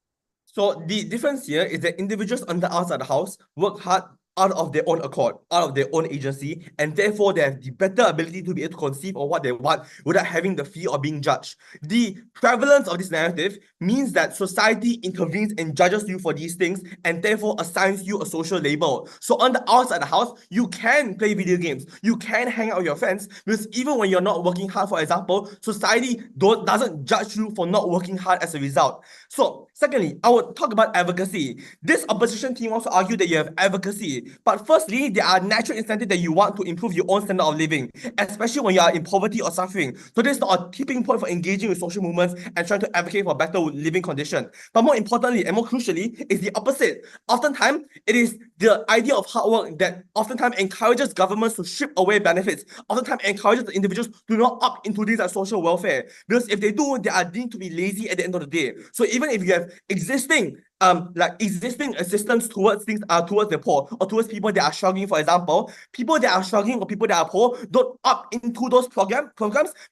So the difference here is that individuals under us at the house work hard out of their own accord, out of their own agency, and therefore they have the better ability to be able to conceive of what they want without having the fear of being judged. The prevalence of this narrative means that society intervenes and judges you for these things and therefore assigns you a social label. So on the outside of the house, you can play video games, you can hang out with your friends, because even when you're not working hard, for example, society doesn't judge you for not working hard as a result. So Secondly, I would talk about advocacy. This opposition team wants to argue that you have advocacy. But firstly, there are natural incentives that you want to improve your own standard of living, especially when you are in poverty or suffering. So this is not a tipping point for engaging with social movements and trying to advocate for better living conditions. But more importantly and more crucially, is the opposite. Oftentimes, it is the idea of hard work that oftentimes encourages governments to strip away benefits, oftentimes encourages the individuals to not opt into these as social welfare. Because if they do, they are deemed to be lazy at the end of the day. So even if you have existing assistance towards things towards the poor or towards people that are struggling, for example, people that are struggling or people that are poor don't opt into those programs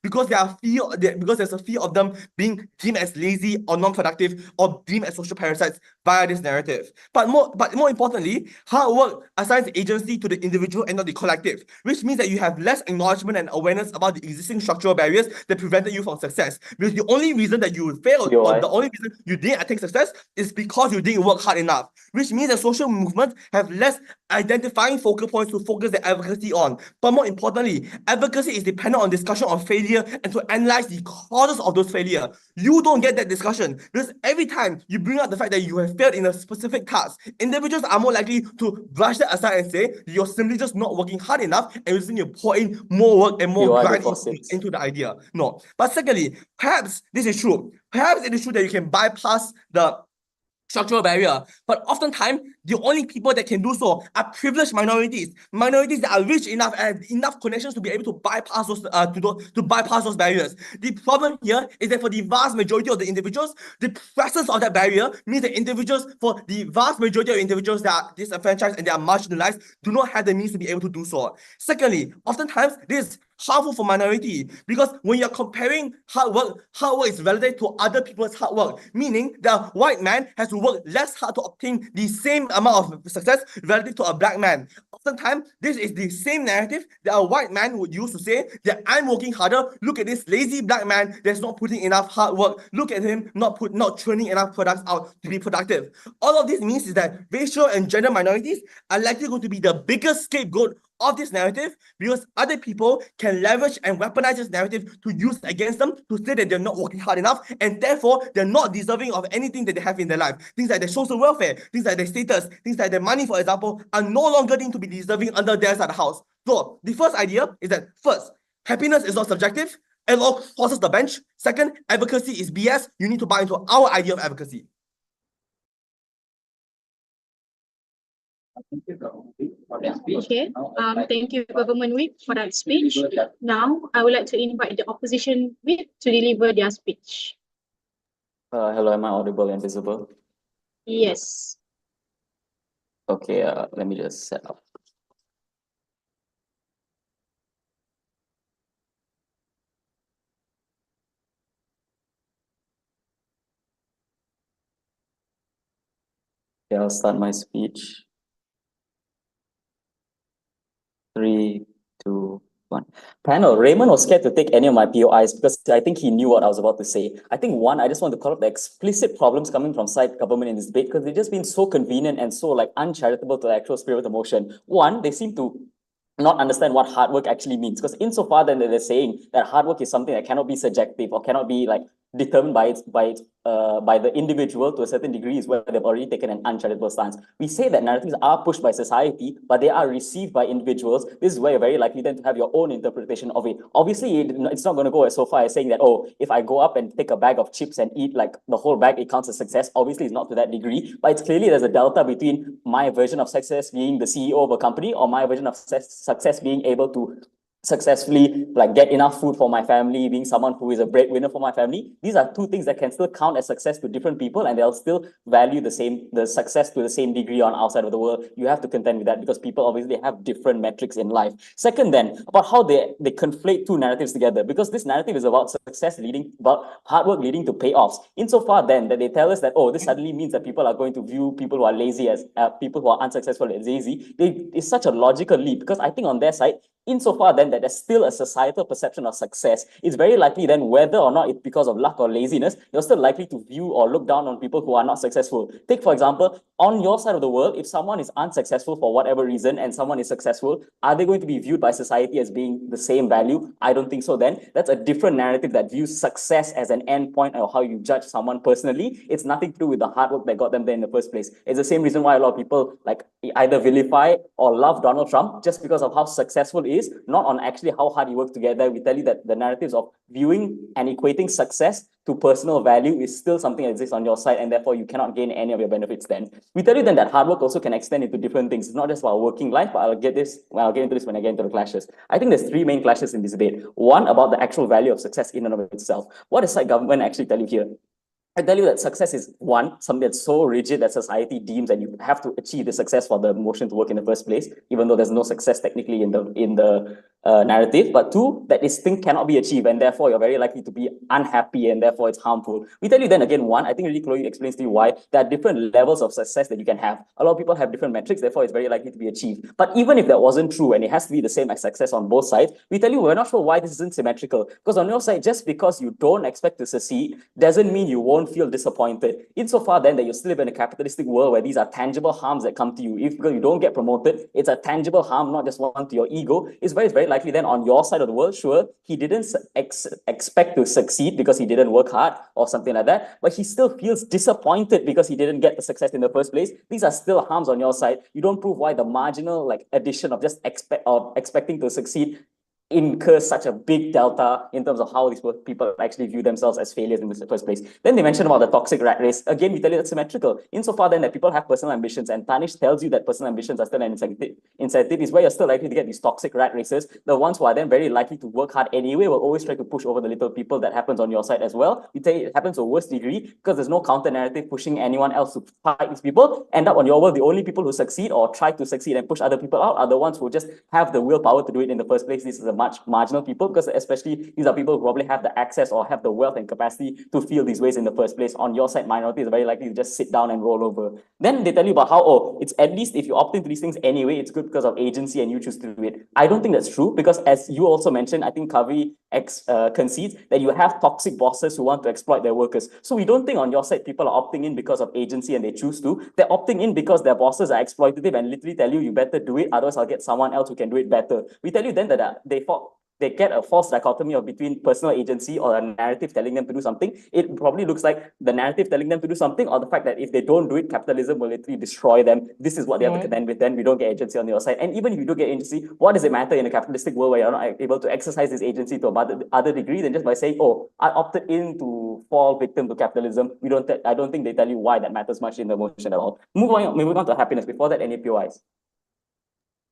because because there's a fear of them being deemed as lazy or non-productive or deemed as social parasites via this narrative. But more importantly, hard work assigns agency to the individual and not the collective, which means that you have less acknowledgement and awareness about the existing structural barriers that prevented you from success. Because the only reason that you failed or the only reason you didn't attain success is because you didn't work hard enough, which means that social movements have less identifying focal points to focus their advocacy on. But more importantly, advocacy is dependent on discussion of failure and to analyze the causes of those failure. You don't get that discussion because every time you bring up the fact that you have failed in a specific task, individuals are more likely to brush that aside and say you're simply just not working hard enough and you just need to pour in more work and more grind into the idea. No. But secondly, perhaps this is true. Perhaps it is true that you can bypass the structural barrier, but oftentimes the only people that can do so are privileged minorities that are rich enough and enough connections to be able to bypass those bypass those barriers. The problem here is that for the vast majority of the individuals, the presence of that barrier means that for the vast majority of individuals that are disenfranchised and they are marginalized do not have the means to be able to do so. Secondly, oftentimes this is harmful for minority because when you're comparing hard work is relative to other people's hard work, meaning the white man has to work less hard to obtain the same amount of success relative to a black man. Oftentimes, this is the same narrative that a white man would use to say that I'm working harder. Look at this lazy black man that's not putting enough hard work. Look at him not churning enough products out to be productive. All of this means is that racial and gender minorities are likely going to be the biggest scapegoat of this narrative because other people can leverage and weaponize this narrative to use against them to say that they're not working hard enough and therefore they're not deserving of anything that they have in their life. Things like their social welfare, things like their status, things like their money, for example, are no longer deemed to be deserving under their side of the house. So the first idea is that first, happiness is not subjective. It all crosses the bench. Second, advocacy is BS. You need to buy into our idea of advocacy. Okay, thank you, Government Whip, for that speech. Now, I would like to invite the opposition whip to deliver their speech. Hello, am I audible and visible? Yes. Okay, let me just set up. Okay, I'll start my speech. 3, 2, 1. Panel, Raymond was scared to take any of my POIs because I think he knew what I was about to say. I think one, I just want to call out the explicit problems coming from side government in this debate because they've just been so convenient and so like uncharitable to the actual spirit of the motion. One, they seem to not understand what hard work actually means because insofar that they're saying that hard work is something that cannot be subjective or cannot be like determined by the individual to a certain degree is where they've already taken an uncharitable stance. We say that narratives are pushed by society, but they are received by individuals. This is where you're very likely then to have your own interpretation of it. Obviously, it's not going to go so far as saying that, oh, if I go up and take a bag of chips and eat like the whole bag, it counts as success. Obviously, it's not to that degree, but it's clearly there's a delta between my version of success being the CEO of a company or my version of success being able to successfully like get enough food for my family, being someone who is a breadwinner for my family. These are two things that can still count as success to different people and they'll still value the success to the same degree on our side of the world. You have to contend with that because people obviously have different metrics in life. Second then, about how they conflate two narratives together because this narrative is about about hard work leading to payoffs. Insofar then that they tell us that, oh, this suddenly means that people are going to view people who are lazy as people who are unsuccessful as lazy. It's such a logical leap because I think on their side, insofar then that there's still a societal perception of success, it's very likely then whether or not it's because of luck or laziness, you're still likely to view or look down on people who are not successful. Take, for example, on your side of the world, if someone is unsuccessful for whatever reason and someone is successful, are they going to be viewed by society as being the same value? I don't think so then. That's a different narrative that views success as an end point or how you judge someone personally. It's nothing to do with the hard work that got them there in the first place. It's the same reason why a lot of people like either vilify or love Donald Trump just because of how successful he is, not on actually how hard he worked together. We tell you that the narratives of viewing and equating success to personal value is still something that exists on your side, and therefore you cannot gain any of your benefits then. We tell you then that hard work also can extend into different things. It's not just about working life, but I'll get into this when I get into the clashes. I think there's three main clashes in this debate. One, about the actual value of success in and of itself. What does side government actually tell you here? I tell you that success is one, something that's so rigid that society deems that you have to achieve the success for the motion to work in the first place, even though there's no success technically in the narrative. But two, that this thing cannot be achieved, and therefore you're very likely to be unhappy, and therefore it's harmful. We tell you then again, one, I think really Chloe explains to you why there are different levels of success that you can have. A lot of people have different metrics, therefore it's very likely to be achieved. But even if that wasn't true, and it has to be the same as success on both sides, we tell you we're not sure why this isn't symmetrical. Because on your side, just because you don't expect to succeed doesn't mean you won't feel disappointed. Insofar then that you still live in a capitalistic world where these are tangible harms that come to you. If you don't get promoted, it's a tangible harm, not just one to your ego. It's very likely then on your side of the world, sure, he didn't expect to succeed because he didn't work hard or something like that, but he still feels disappointed because he didn't get the success in the first place. These are still harms on your side. You don't prove why the marginal addition of just expecting to succeed incur such a big delta in terms of how these people actually view themselves as failures in the first place. Then they mention about the toxic rat race. Again, we tell you that's symmetrical. Insofar then that people have personal ambitions, and Tanish tells you that personal ambitions are still an incentive is where you're still likely to get these toxic rat races. The ones who are then very likely to work hard anyway will always try to push over the little people. That happens on your side as well. We tell you it happens to a worse degree because there's no counter narrative pushing anyone else to fight these people. End up on your world, the only people who succeed or try to succeed and push other people out are the ones who just have the willpower to do it in the first place. This is a much marginal people, because especially these are people who probably have the access or have the wealth and capacity to feel these ways in the first place. On your side, minorities are very likely to just sit down and roll over. Then they tell you about how, oh, it's at least if you opt into these things anyway, it's good because of agency and you choose to do it. I don't think that's true, because as you also mentioned, I think Kavi concedes that you have toxic bosses who want to exploit their workers. So we don't think on your side people are opting in because of agency and they choose to. They're opting in because their bosses are exploitative and literally tell you, you better do it, otherwise I'll get someone else who can do it better. We tell you then that they get a false dichotomy of between personal agency or a narrative telling them to do something. It probably looks like the narrative telling them to do something, or the fact that if they don't do it, capitalism will literally destroy them. This is what they have to contend with. Then we don't get agency on your side. And even if you do get agency, what does it matter in a capitalistic world where you're not able to exercise this agency to a other degree than just by saying, oh, I opted in to fall victim to capitalism. I don't think they tell you why that matters much in the motion at all. Moving on to happiness. Before that, any POIs?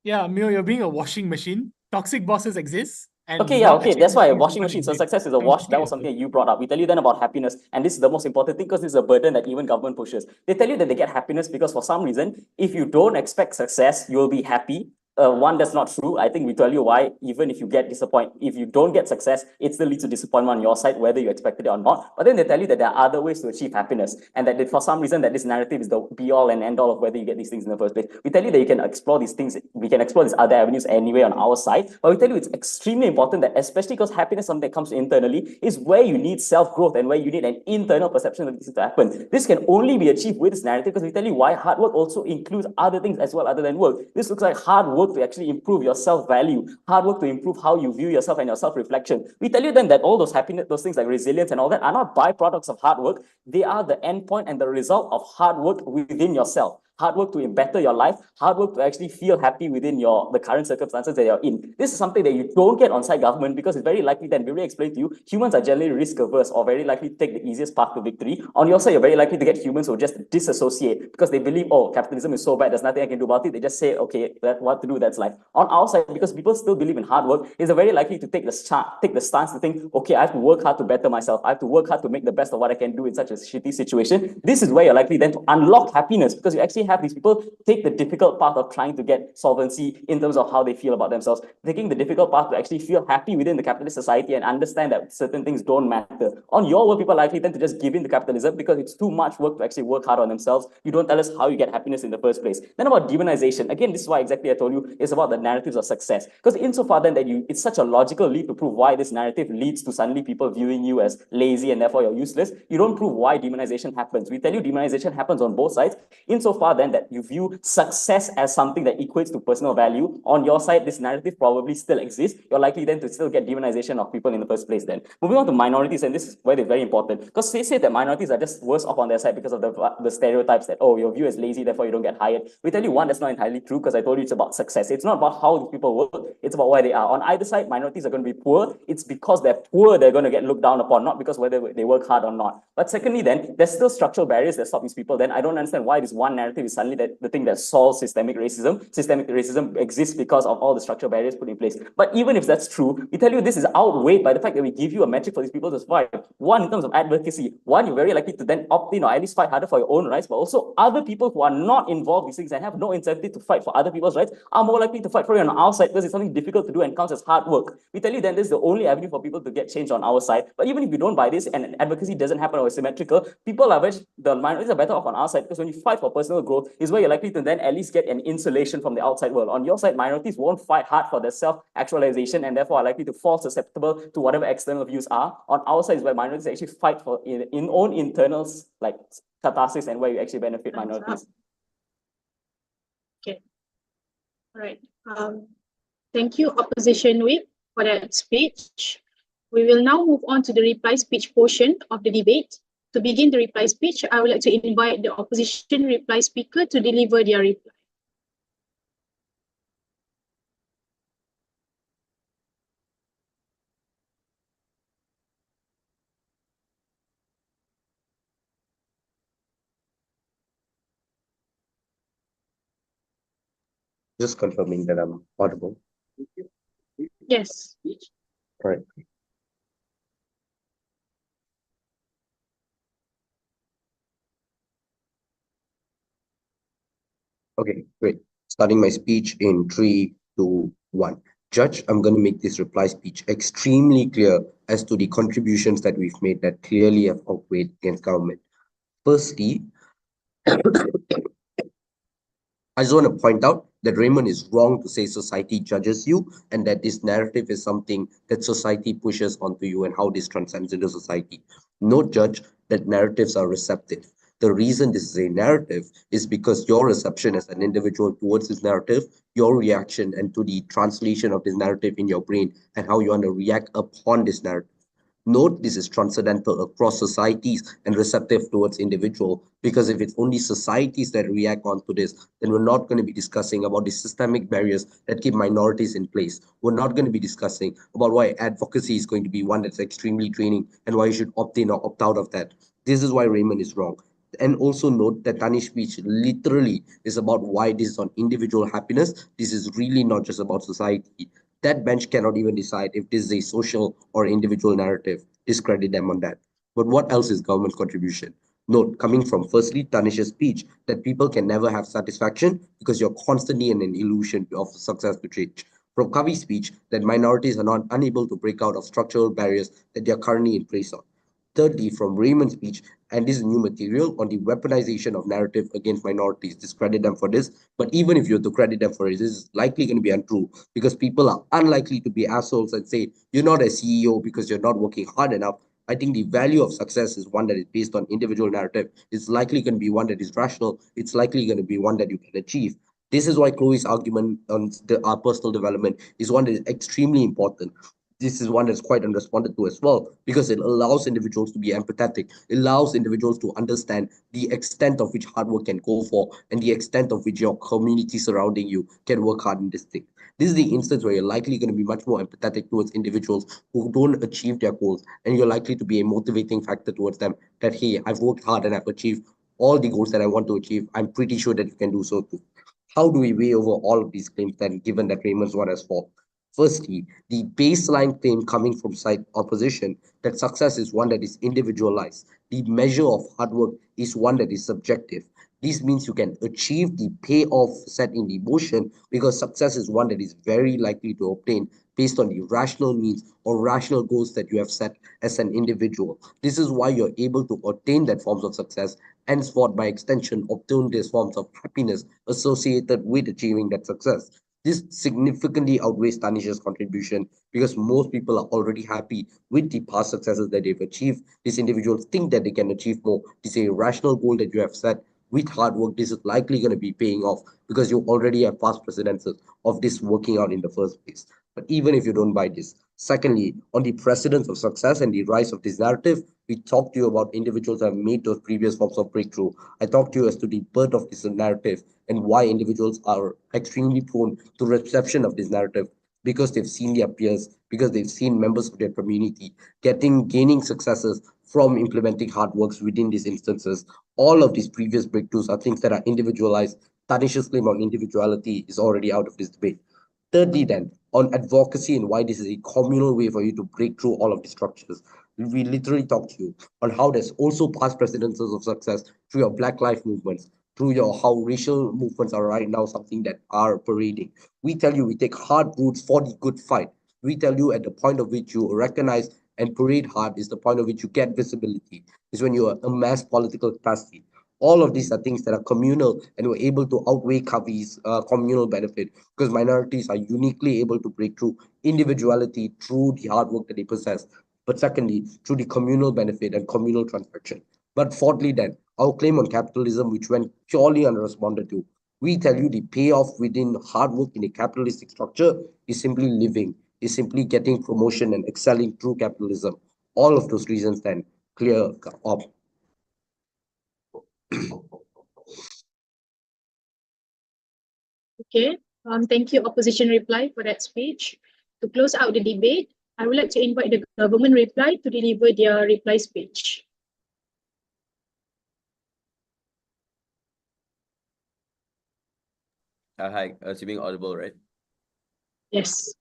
Yeah, Mio, you're being a washing machine. Toxic bosses exist. Okay, that's why washing machine. So success is a wash. That was something that you brought up. We tell you then about happiness, and this is the most important thing because this is a burden that even government pushes. They tell you that they get happiness because for some reason, if you don't expect success, you'll be happy. One, that's not true. I think we tell you why, even if you get disappointed, if you don't get success, it still leads to disappointment on your side, whether you expected it or not. But then they tell you that there are other ways to achieve happiness, and that for some reason that this narrative is the be all and end all of whether you get these things in the first place. We tell you that you can explore these things, we can explore these other avenues anyway on our side, but we tell you it's extremely important that, especially because happiness is something that comes internally, is where you need self-growth and where you need an internal perception of this to happen. This can only be achieved with this narrative because we tell you why hard work also includes other things as well other than work. This looks like hard work to actually improve your self-value, hard work to improve how you view yourself and your self-reflection. We tell you then that all those happiness, those things like resilience and all that are not byproducts of hard work. They are the endpoint and the result of hard work within yourself. Hard work to better your life, hard work to actually feel happy within the current circumstances that you're in. This is something that you don't get on side government because it's very likely that, we really explain to you, humans are generally risk averse or very likely to take the easiest path to victory. On your side, you're very likely to get humans who just disassociate because they believe, oh, capitalism is so bad, there's nothing I can do about it. They just say, okay, what to do, that's life. On our side, because people still believe in hard work, it's very likely to take the stance to think, okay, I have to work hard to better myself. I have to work hard to make the best of what I can do in such a shitty situation. This is where you're likely then to unlock happiness because you actually actually have these people take the difficult path of trying to get solvency in terms of how they feel about themselves, taking the difficult path to actually feel happy within the capitalist society and understand that certain things don't matter. On your world, people likely tend to just give in to capitalism because it's too much work to actually work hard on themselves. You don't tell us how you get happiness in the first place. Then about demonization, again, this is why exactly I told you, it's about the narratives of success. Because insofar then that it's such a logical leap to prove why this narrative leads to suddenly people viewing you as lazy and therefore you're useless, you don't prove why demonization happens. We tell you demonization happens on both sides. Insofar then that you view success as something that equates to personal value, on your side, this narrative probably still exists. You're likely then to still get demonization of people in the first place then. Moving on to minorities, and this is where they're very important, because they say that minorities are just worse off on their side because of the stereotypes that, oh, your view is lazy, therefore you don't get hired. We tell you, one, that's not entirely true, because I told you it's about success. It's not about how people work, it's about where they are. On either side, minorities are going to be poor. It's because they're poor they're going to get looked down upon, not because whether they work hard or not. But secondly, then, there's still structural barriers that stop these people. Then I don't understand why this one narrative is suddenly the thing that solves systemic racism. Systemic racism exists because of all the structural barriers put in place. But even if that's true, we tell you this is outweighed by the fact that we give you a metric for these people to survive. One, in terms of advocacy, one, you're very likely to then opt in or at least fight harder for your own rights, but also other people who are not involved in these things and have no incentive to fight for other people's rights are more likely to fight for you on our side because it's something difficult to do and counts as hard work. We tell you then this is the only avenue for people to get change on our side. But even if you don't buy this and advocacy doesn't happen or is symmetrical, the minorities are better off on our side, because when you fight for personal growth is where you're likely to then at least get an insulation from the outside world. On your side, minorities won't fight hard for their self-actualization and therefore are likely to fall susceptible to whatever external views are. On our side is where minorities actually fight for in own internals like catharsis and where you actually benefit minorities. Okay. All right. Thank you, Opposition Whip, for that speech. We will now move on to the reply speech portion of the debate. To begin the reply speech, I would like to invite the opposition reply speaker to deliver their reply. Just confirming that I'm audible. Yes. All right. Okay, great. Starting my speech in 3, 2, 1. Judge, I'm going to make this reply speech extremely clear as to the contributions that we've made that clearly have outweighed against government. Firstly, I just want to point out that Raymond is wrong to say society judges you and that this narrative is something that society pushes onto you and how this transcends into society. Note, Judge, that narratives are receptive. The reason this is a narrative is because your reception as an individual towards this narrative, your reaction and to the translation of this narrative in your brain and how you want to react upon this narrative. Note this is transcendental across societies and receptive towards individual, because if it's only societies that react onto this, then we're not going to be discussing about the systemic barriers that keep minorities in place. We're not going to be discussing about why advocacy is going to be one that's extremely draining and why you should opt in or opt out of that. This is why Raymond is wrong. And also note that Tanish's speech literally is about why this is on individual happiness. This is really not just about society. That bench cannot even decide if this is a social or individual narrative. Discredit them on that. But what else is government's contribution? Note, coming from firstly Tanish's speech, that people can never have satisfaction because you're constantly in an illusion of success to change. From Kavi's speech, that minorities are not unable to break out of structural barriers that they are currently in place on. Thirdly, from Raymond's speech, and this is new material on the weaponization of narrative against minorities. Discredit them for this. But even if you're to credit them for it, this is likely going to be untrue because people are unlikely to be assholes and say, you're not a CEO because you're not working hard enough. I think the value of success is one that is based on individual narrative. It's likely going to be one that is rational. It's likely going to be one that you can achieve. This is why Chloe's argument on our personal development is one that is extremely important. This is one that's quite unresponded to as well, because it allows individuals to be empathetic. It allows individuals to understand the extent of which hard work can go for and the extent of which your community surrounding you can work hard in this thing. This is the instance where you're likely going to be much more empathetic towards individuals who don't achieve their goals, and you're likely to be a motivating factor towards them that, hey, I've worked hard and I've achieved all the goals that I want to achieve. I'm pretty sure that you can do so too. How do we weigh over all of these claims then, given that Raymond's one has fault? Firstly, the baseline claim coming from side opposition that success is one that is individualized. The measure of hard work is one that is subjective. This means you can achieve the payoff set in the motion, because success is one that is very likely to obtain based on the rational means or rational goals that you have set as an individual. This is why you're able to attain that forms of success, henceforth by extension obtain these forms of happiness associated with achieving that success. This significantly outweighs Tanish's contribution, because most people are already happy with the past successes that they've achieved. These individuals think that they can achieve more. This is a rational goal that you have set. With hard work, this is likely going to be paying off, because you already have past precedences of this working out in the first place. But even if you don't buy this, secondly, on the precedence of success and the rise of this narrative, we talked to you about individuals that have made those previous forms of breakthrough. I talked to you as to the birth of this narrative and why individuals are extremely prone to reception of this narrative, because they've seen their peers, because they've seen members of their community gaining successes from implementing hard works within these instances. All of these previous breakthroughs are things that are individualized. Tanish's claim on individuality is already out of this debate. Thirdly, then, on advocacy and why this is a communal way for you to break through all of the structures. We literally talked to you on how there's also past precedences of success through your Black Lives movements, through your how racial movements are right now something that are parading. We tell you we take hard routes for the good fight. We tell you at the point of which you recognize and parade hard is the point of which you get visibility, is when you amass political capacity. All of these are things that are communal, and we're able to outweigh Kavi's communal benefit, because minorities are uniquely able to break through individuality through the hard work that they possess, but secondly, through the communal benefit and communal transaction. But fourthly, then, our claim on capitalism, which went purely unresponded to, we tell you the payoff within hard work in a capitalistic structure is simply living, is simply getting promotion and excelling through capitalism. All of those reasons then clear up. Okay, thank you, opposition reply, for that speech. To close out the debate, I would like to invite the government reply to deliver their reply speech. Hi, assuming audible, right? Yes.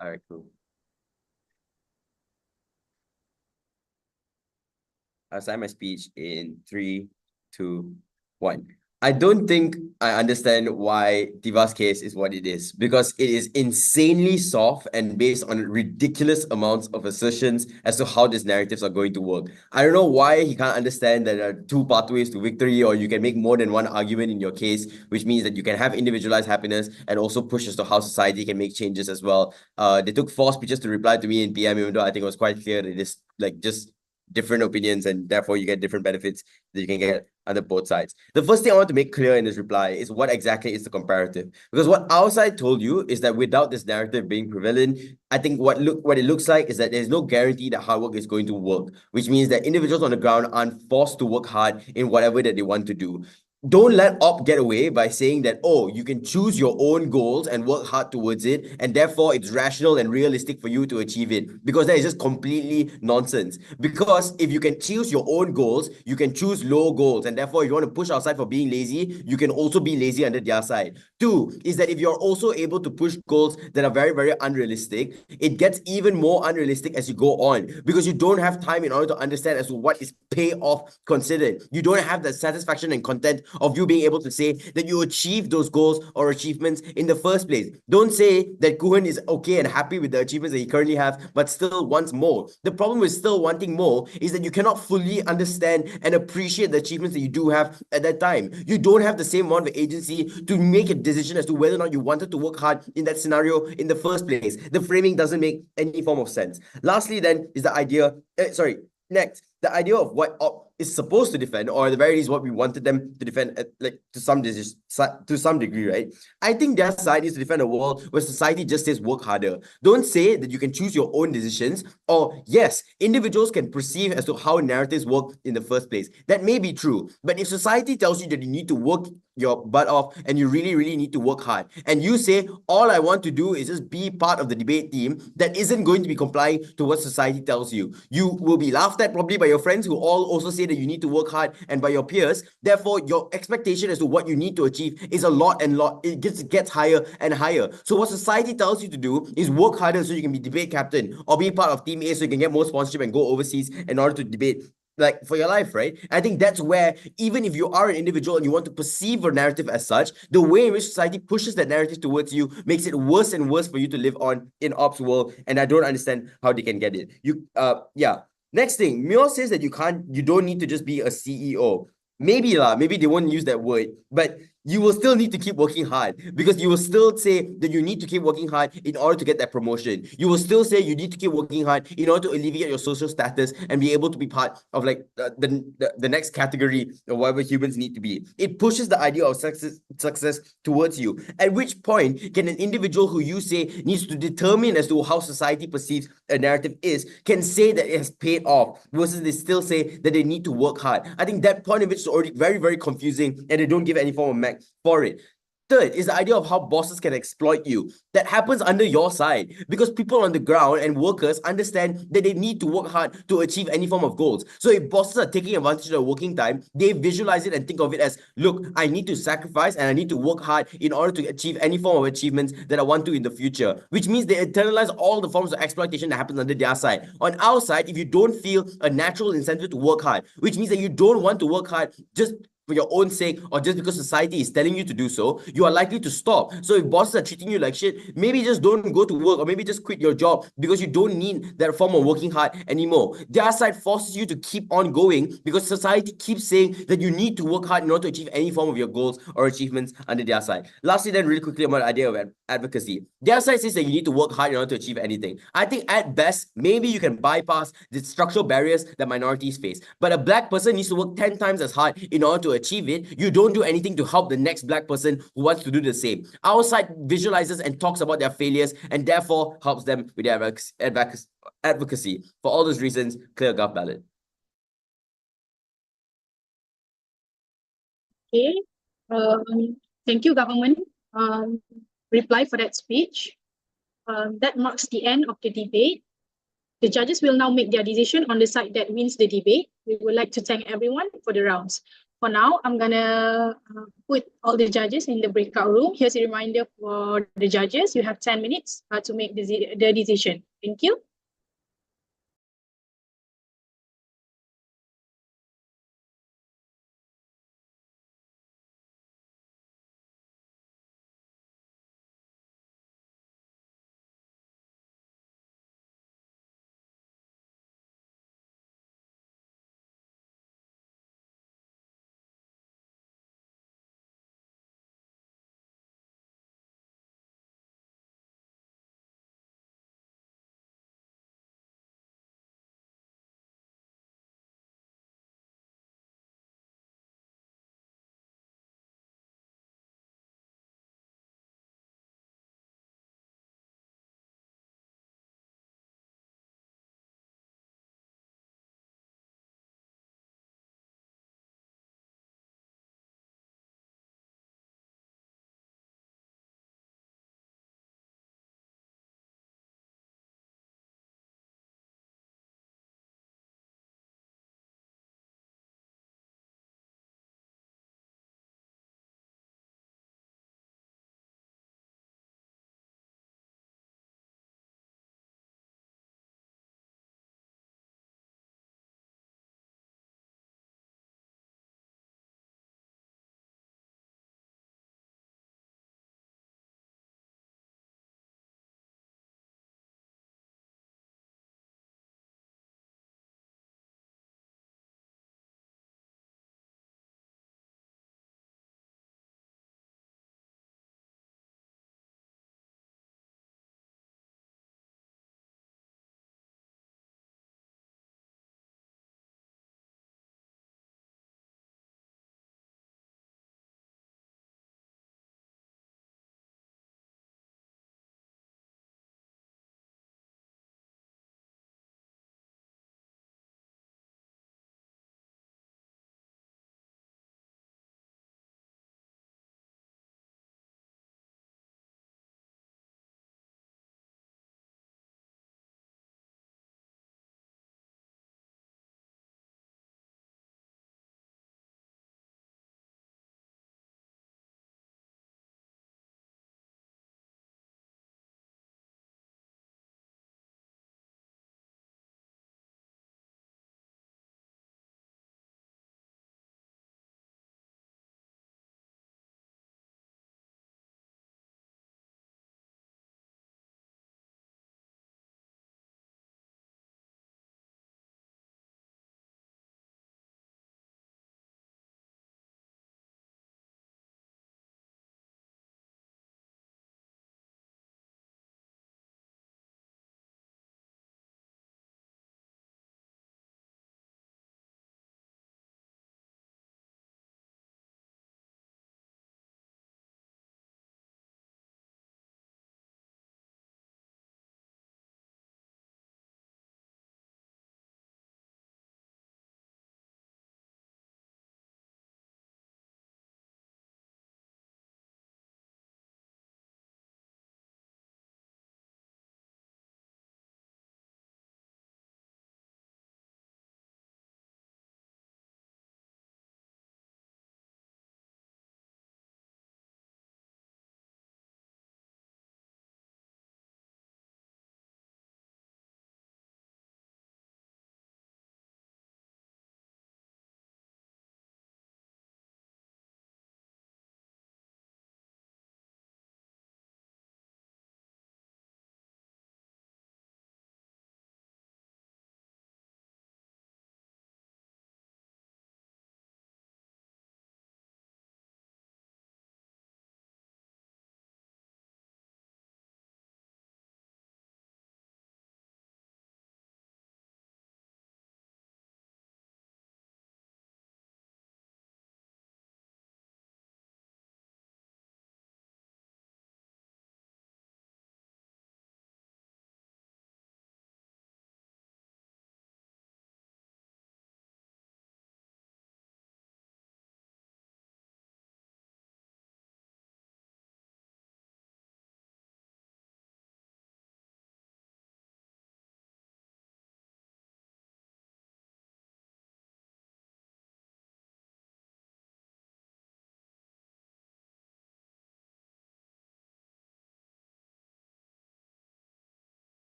All right, cool. I'll start my speech in 3, 2, 1. I don't think I understand why Diva's case is what it is, because it is insanely soft and based on ridiculous amounts of assertions as to how these narratives are going to work. I don't know why he can't understand that there are 2 pathways to victory, or you can make more than one argument in your case, which means that you can have individualized happiness and also push as to how society can make changes as well. They took 4 speeches to reply to me in PM, even though I think it was quite clear that it is like just different opinions, and therefore you get different benefits that you can get under both sides. The first thing I want to make clear in this reply is what exactly is the comparative. Because what our side told you is that without this narrative being prevalent, I think what it looks like is that there's no guarantee that hard work is going to work, which means that individuals on the ground aren't forced to work hard in whatever that they want to do. Don't let op get away by saying that, oh, you can choose your own goals and work hard towards it, and therefore it's rational and realistic for you to achieve it, because that is just completely nonsense. Because if you can choose your own goals, you can choose low goals, and therefore if you want to push outside for being lazy, you can also be lazy under their side. 2 is that if you're also able to push goals that are very, very unrealistic, it gets even more unrealistic as you go on, because you don't have time in order to understand as to what is payoff considered. You don't have the satisfaction and content of you being able to say that you achieved those goals or achievements in the first place. Don't say that Kuhan is okay and happy with the achievements that he currently have, but still wants more. The problem with still wanting more is that you cannot fully understand and appreciate the achievements that you do have at that time. You don't have the same amount of agency to make a decision as to whether or not you wanted to work hard in that scenario in the first place. The framing doesn't make any form of sense. Lastly, then, is the idea, next, the idea of what op is supposed to defend, or at the very least what we wanted them to defend, to some degree, right? I think their side is to defend a world where society just says work harder. Don't say that you can choose your own decisions, or yes, individuals can perceive as to how narratives work in the first place. That may be true, but if society tells you that you need to work your butt off and you really, really need to work hard, and you say, all I want to do is just be part of the debate team that isn't going to be complying to what society tells you, you will be laughed at probably by your friends who all also say that you need to work hard, and by your peers. Therefore, your expectation as to what you need to achieve is a lot, it gets higher and higher. So what society tells you to do is work harder so you can be debate captain, or be part of team A so you can get more sponsorship and go overseas in order to debate. like for your life, right? I think that's where, even if you are an individual and you want to perceive a narrative as such, the way in which society pushes that narrative towards you makes it worse and worse for you to live on in ops world. And I don't understand how they can get it. Yeah. Next thing, Mio says that you don't need to just be a CEO. Maybe maybe they won't use that word, but you will still need to keep working hard, because you will still say that you need to keep working hard in order to get that promotion. You will still say you need to keep working hard in order to alleviate your social status and be able to be part of like the next category of whatever humans need to be. It pushes the idea of success towards you. At which point can an individual who you say needs to determine as to how society perceives a narrative can say that it has paid off, versus they still say that they need to work hard? I think that point of which is already very, very confusing, and they don't give any form of mech for it. Third is the idea of how bosses can exploit you. That happens under your side, because people on the ground and workers understand that they need to work hard to achieve any form of goals. So if bosses are taking advantage of their working time, they visualize it and think of it as, look, I need to sacrifice and I need to work hard in order to achieve any form of achievements that I want to in the future, which means they internalize all the forms of exploitation that happens under their side. On our side, if you don't feel a natural incentive to work hard, which means that you don't want to work hard just for your own sake or just because society is telling you to do so, you are likely to stop. So if bosses are treating you like shit, maybe just don't go to work, or maybe just quit your job, because you don't need that form of working hard anymore. Their side forces you to keep on going because society keeps saying that you need to work hard in order to achieve any form of your goals or achievements under their side. Lastly, then really quickly about the idea of advocacy. Their side says that you need to work hard in order to achieve anything. I think at best, maybe you can bypass the structural barriers that minorities face. But a black person needs to work 10 times as hard in order to achieve it. You don't do anything to help the next black person who wants to do the same. Our side visualizes and talks about their failures and therefore helps them with their advocacy. For all those reasons, clear gov ballot. Okay. Thank you, government. Reply for that speech. That marks the end of the debate. The judges will now make their decision on the side that wins the debate. We would like to thank everyone for the rounds. For now, I'm gonna put all the judges in the breakout room. Here's a reminder for the judges. You have 10 minutes to make the decision. Thank you.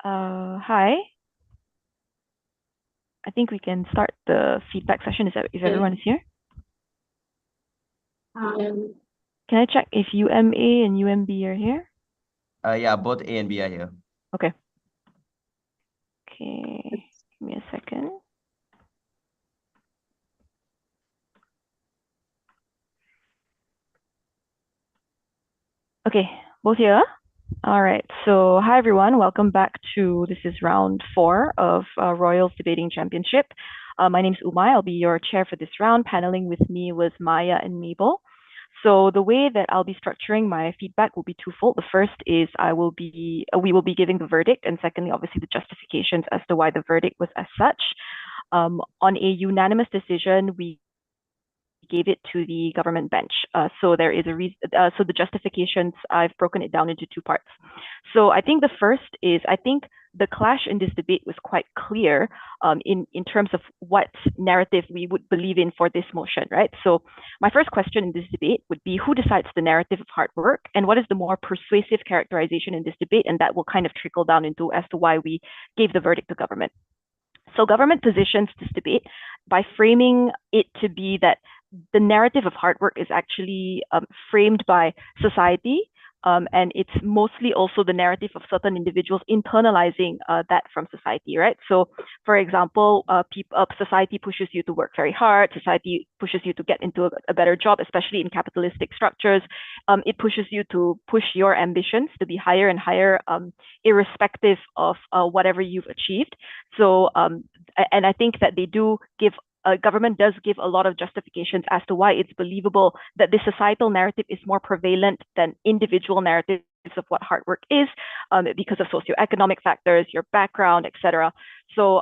Hi. I think we can start the feedback session if everyone is here. Um, Can I check if UMA and UMB are here? Yeah, both A and B are here. Okay. Okay, give me a second. Okay, both here. All right. So, hi everyone. Welcome back to this is round 4 of Royals Debating Championship. My name is Umay. I'll be your chair for this round. Paneling with me was Maya and Mabel. So the way that I'll be structuring my feedback will be twofold. The first is we will be giving the verdict, and secondly, obviously, the justifications as to why the verdict was as such. On a unanimous decision, we gave it to the government bench. So there is a reason. So the justifications, I've broken it down into 2 parts. So I think the first is I think the clash in this debate was quite clear in terms of what narrative we would believe in for this motion, right? So my first question in this debate would be who decides the narrative of hard work and what is the more persuasive characterization in this debate, and that will kind of trickle down into as to why we gave the verdict to government. So government positions this debate by framing it to be that the narrative of hard work is actually framed by society, and it's mostly also the narrative of certain individuals internalizing that from society, right? So, for example, society pushes you to work very hard. Society pushes you to get into a better job, especially in capitalistic structures. It pushes you to push your ambitions to be higher and higher, irrespective of whatever you've achieved. So, and I think that they do give government does give a lot of justifications as to why it's believable that the societal narrative is more prevalent than individual narratives of what hard work is, because of socioeconomic factors, your background, etc. So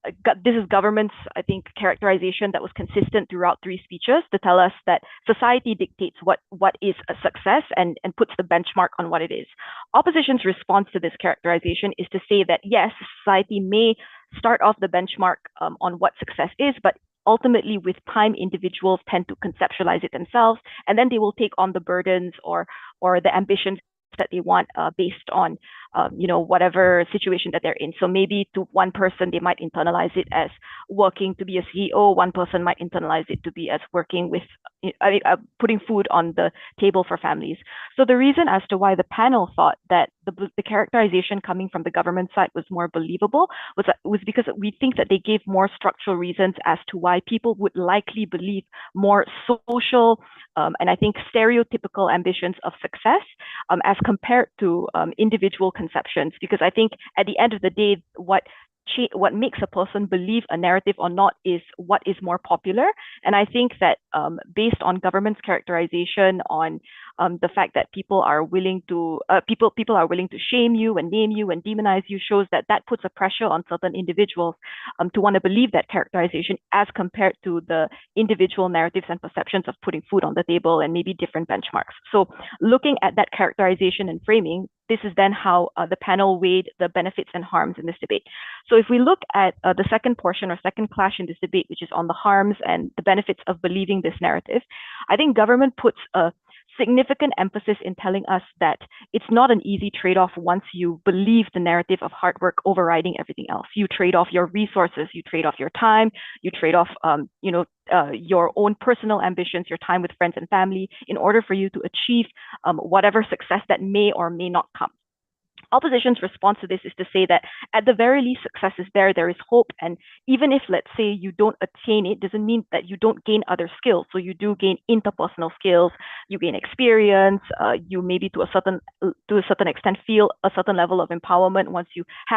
this is government's, I think, characterization that was consistent throughout 3 speeches to tell us that society dictates what is a success and puts the benchmark on what it is. Opposition's response to this characterization is to say that yes, society may start off the benchmark on what success is, but ultimately with time individuals tend to conceptualize it themselves, and then they will take on the burdens or the ambitions that they want based on whatever situation that they're in. So maybe to one person they might internalize it as working to be a CEO, one person might internalize it to be as working with putting food on the table for families. So the reason as to why the panel thought that the characterization coming from the government side was more believable was because we think that they gave more structural reasons as to why people would likely believe more social and I think stereotypical ambitions of success as compared to individual conceptions. Because I think at the end of the day, what makes a person believe a narrative or not is what is more popular. And I think that based on government's characterization on the fact that people are willing to shame you and name you and demonize you shows that puts a pressure on certain individuals to want to believe that characterization as compared to the individual narratives and perceptions of putting food on the table and maybe different benchmarks. So looking at that characterization and framing, this is then how the panel weighed the benefits and harms in this debate. So if we look at the second portion or second clash in this debate, which is on the harms and the benefits of believing this narrative, I think government puts a significant emphasis in telling us that it's not an easy trade-off once you believe the narrative of hard work overriding everything else. You trade off your resources, you trade off your time, you trade off your own personal ambitions, your time with friends and family in order for you to achieve whatever success that may or may not come. Opposition's response to this is to say that at the very least success is there is hope, and even if, let's say, you don't attain it, doesn't mean that you don't gain other skills. So you do gain interpersonal skills, you gain experience, you maybe to a certain extent feel a certain level of empowerment once you have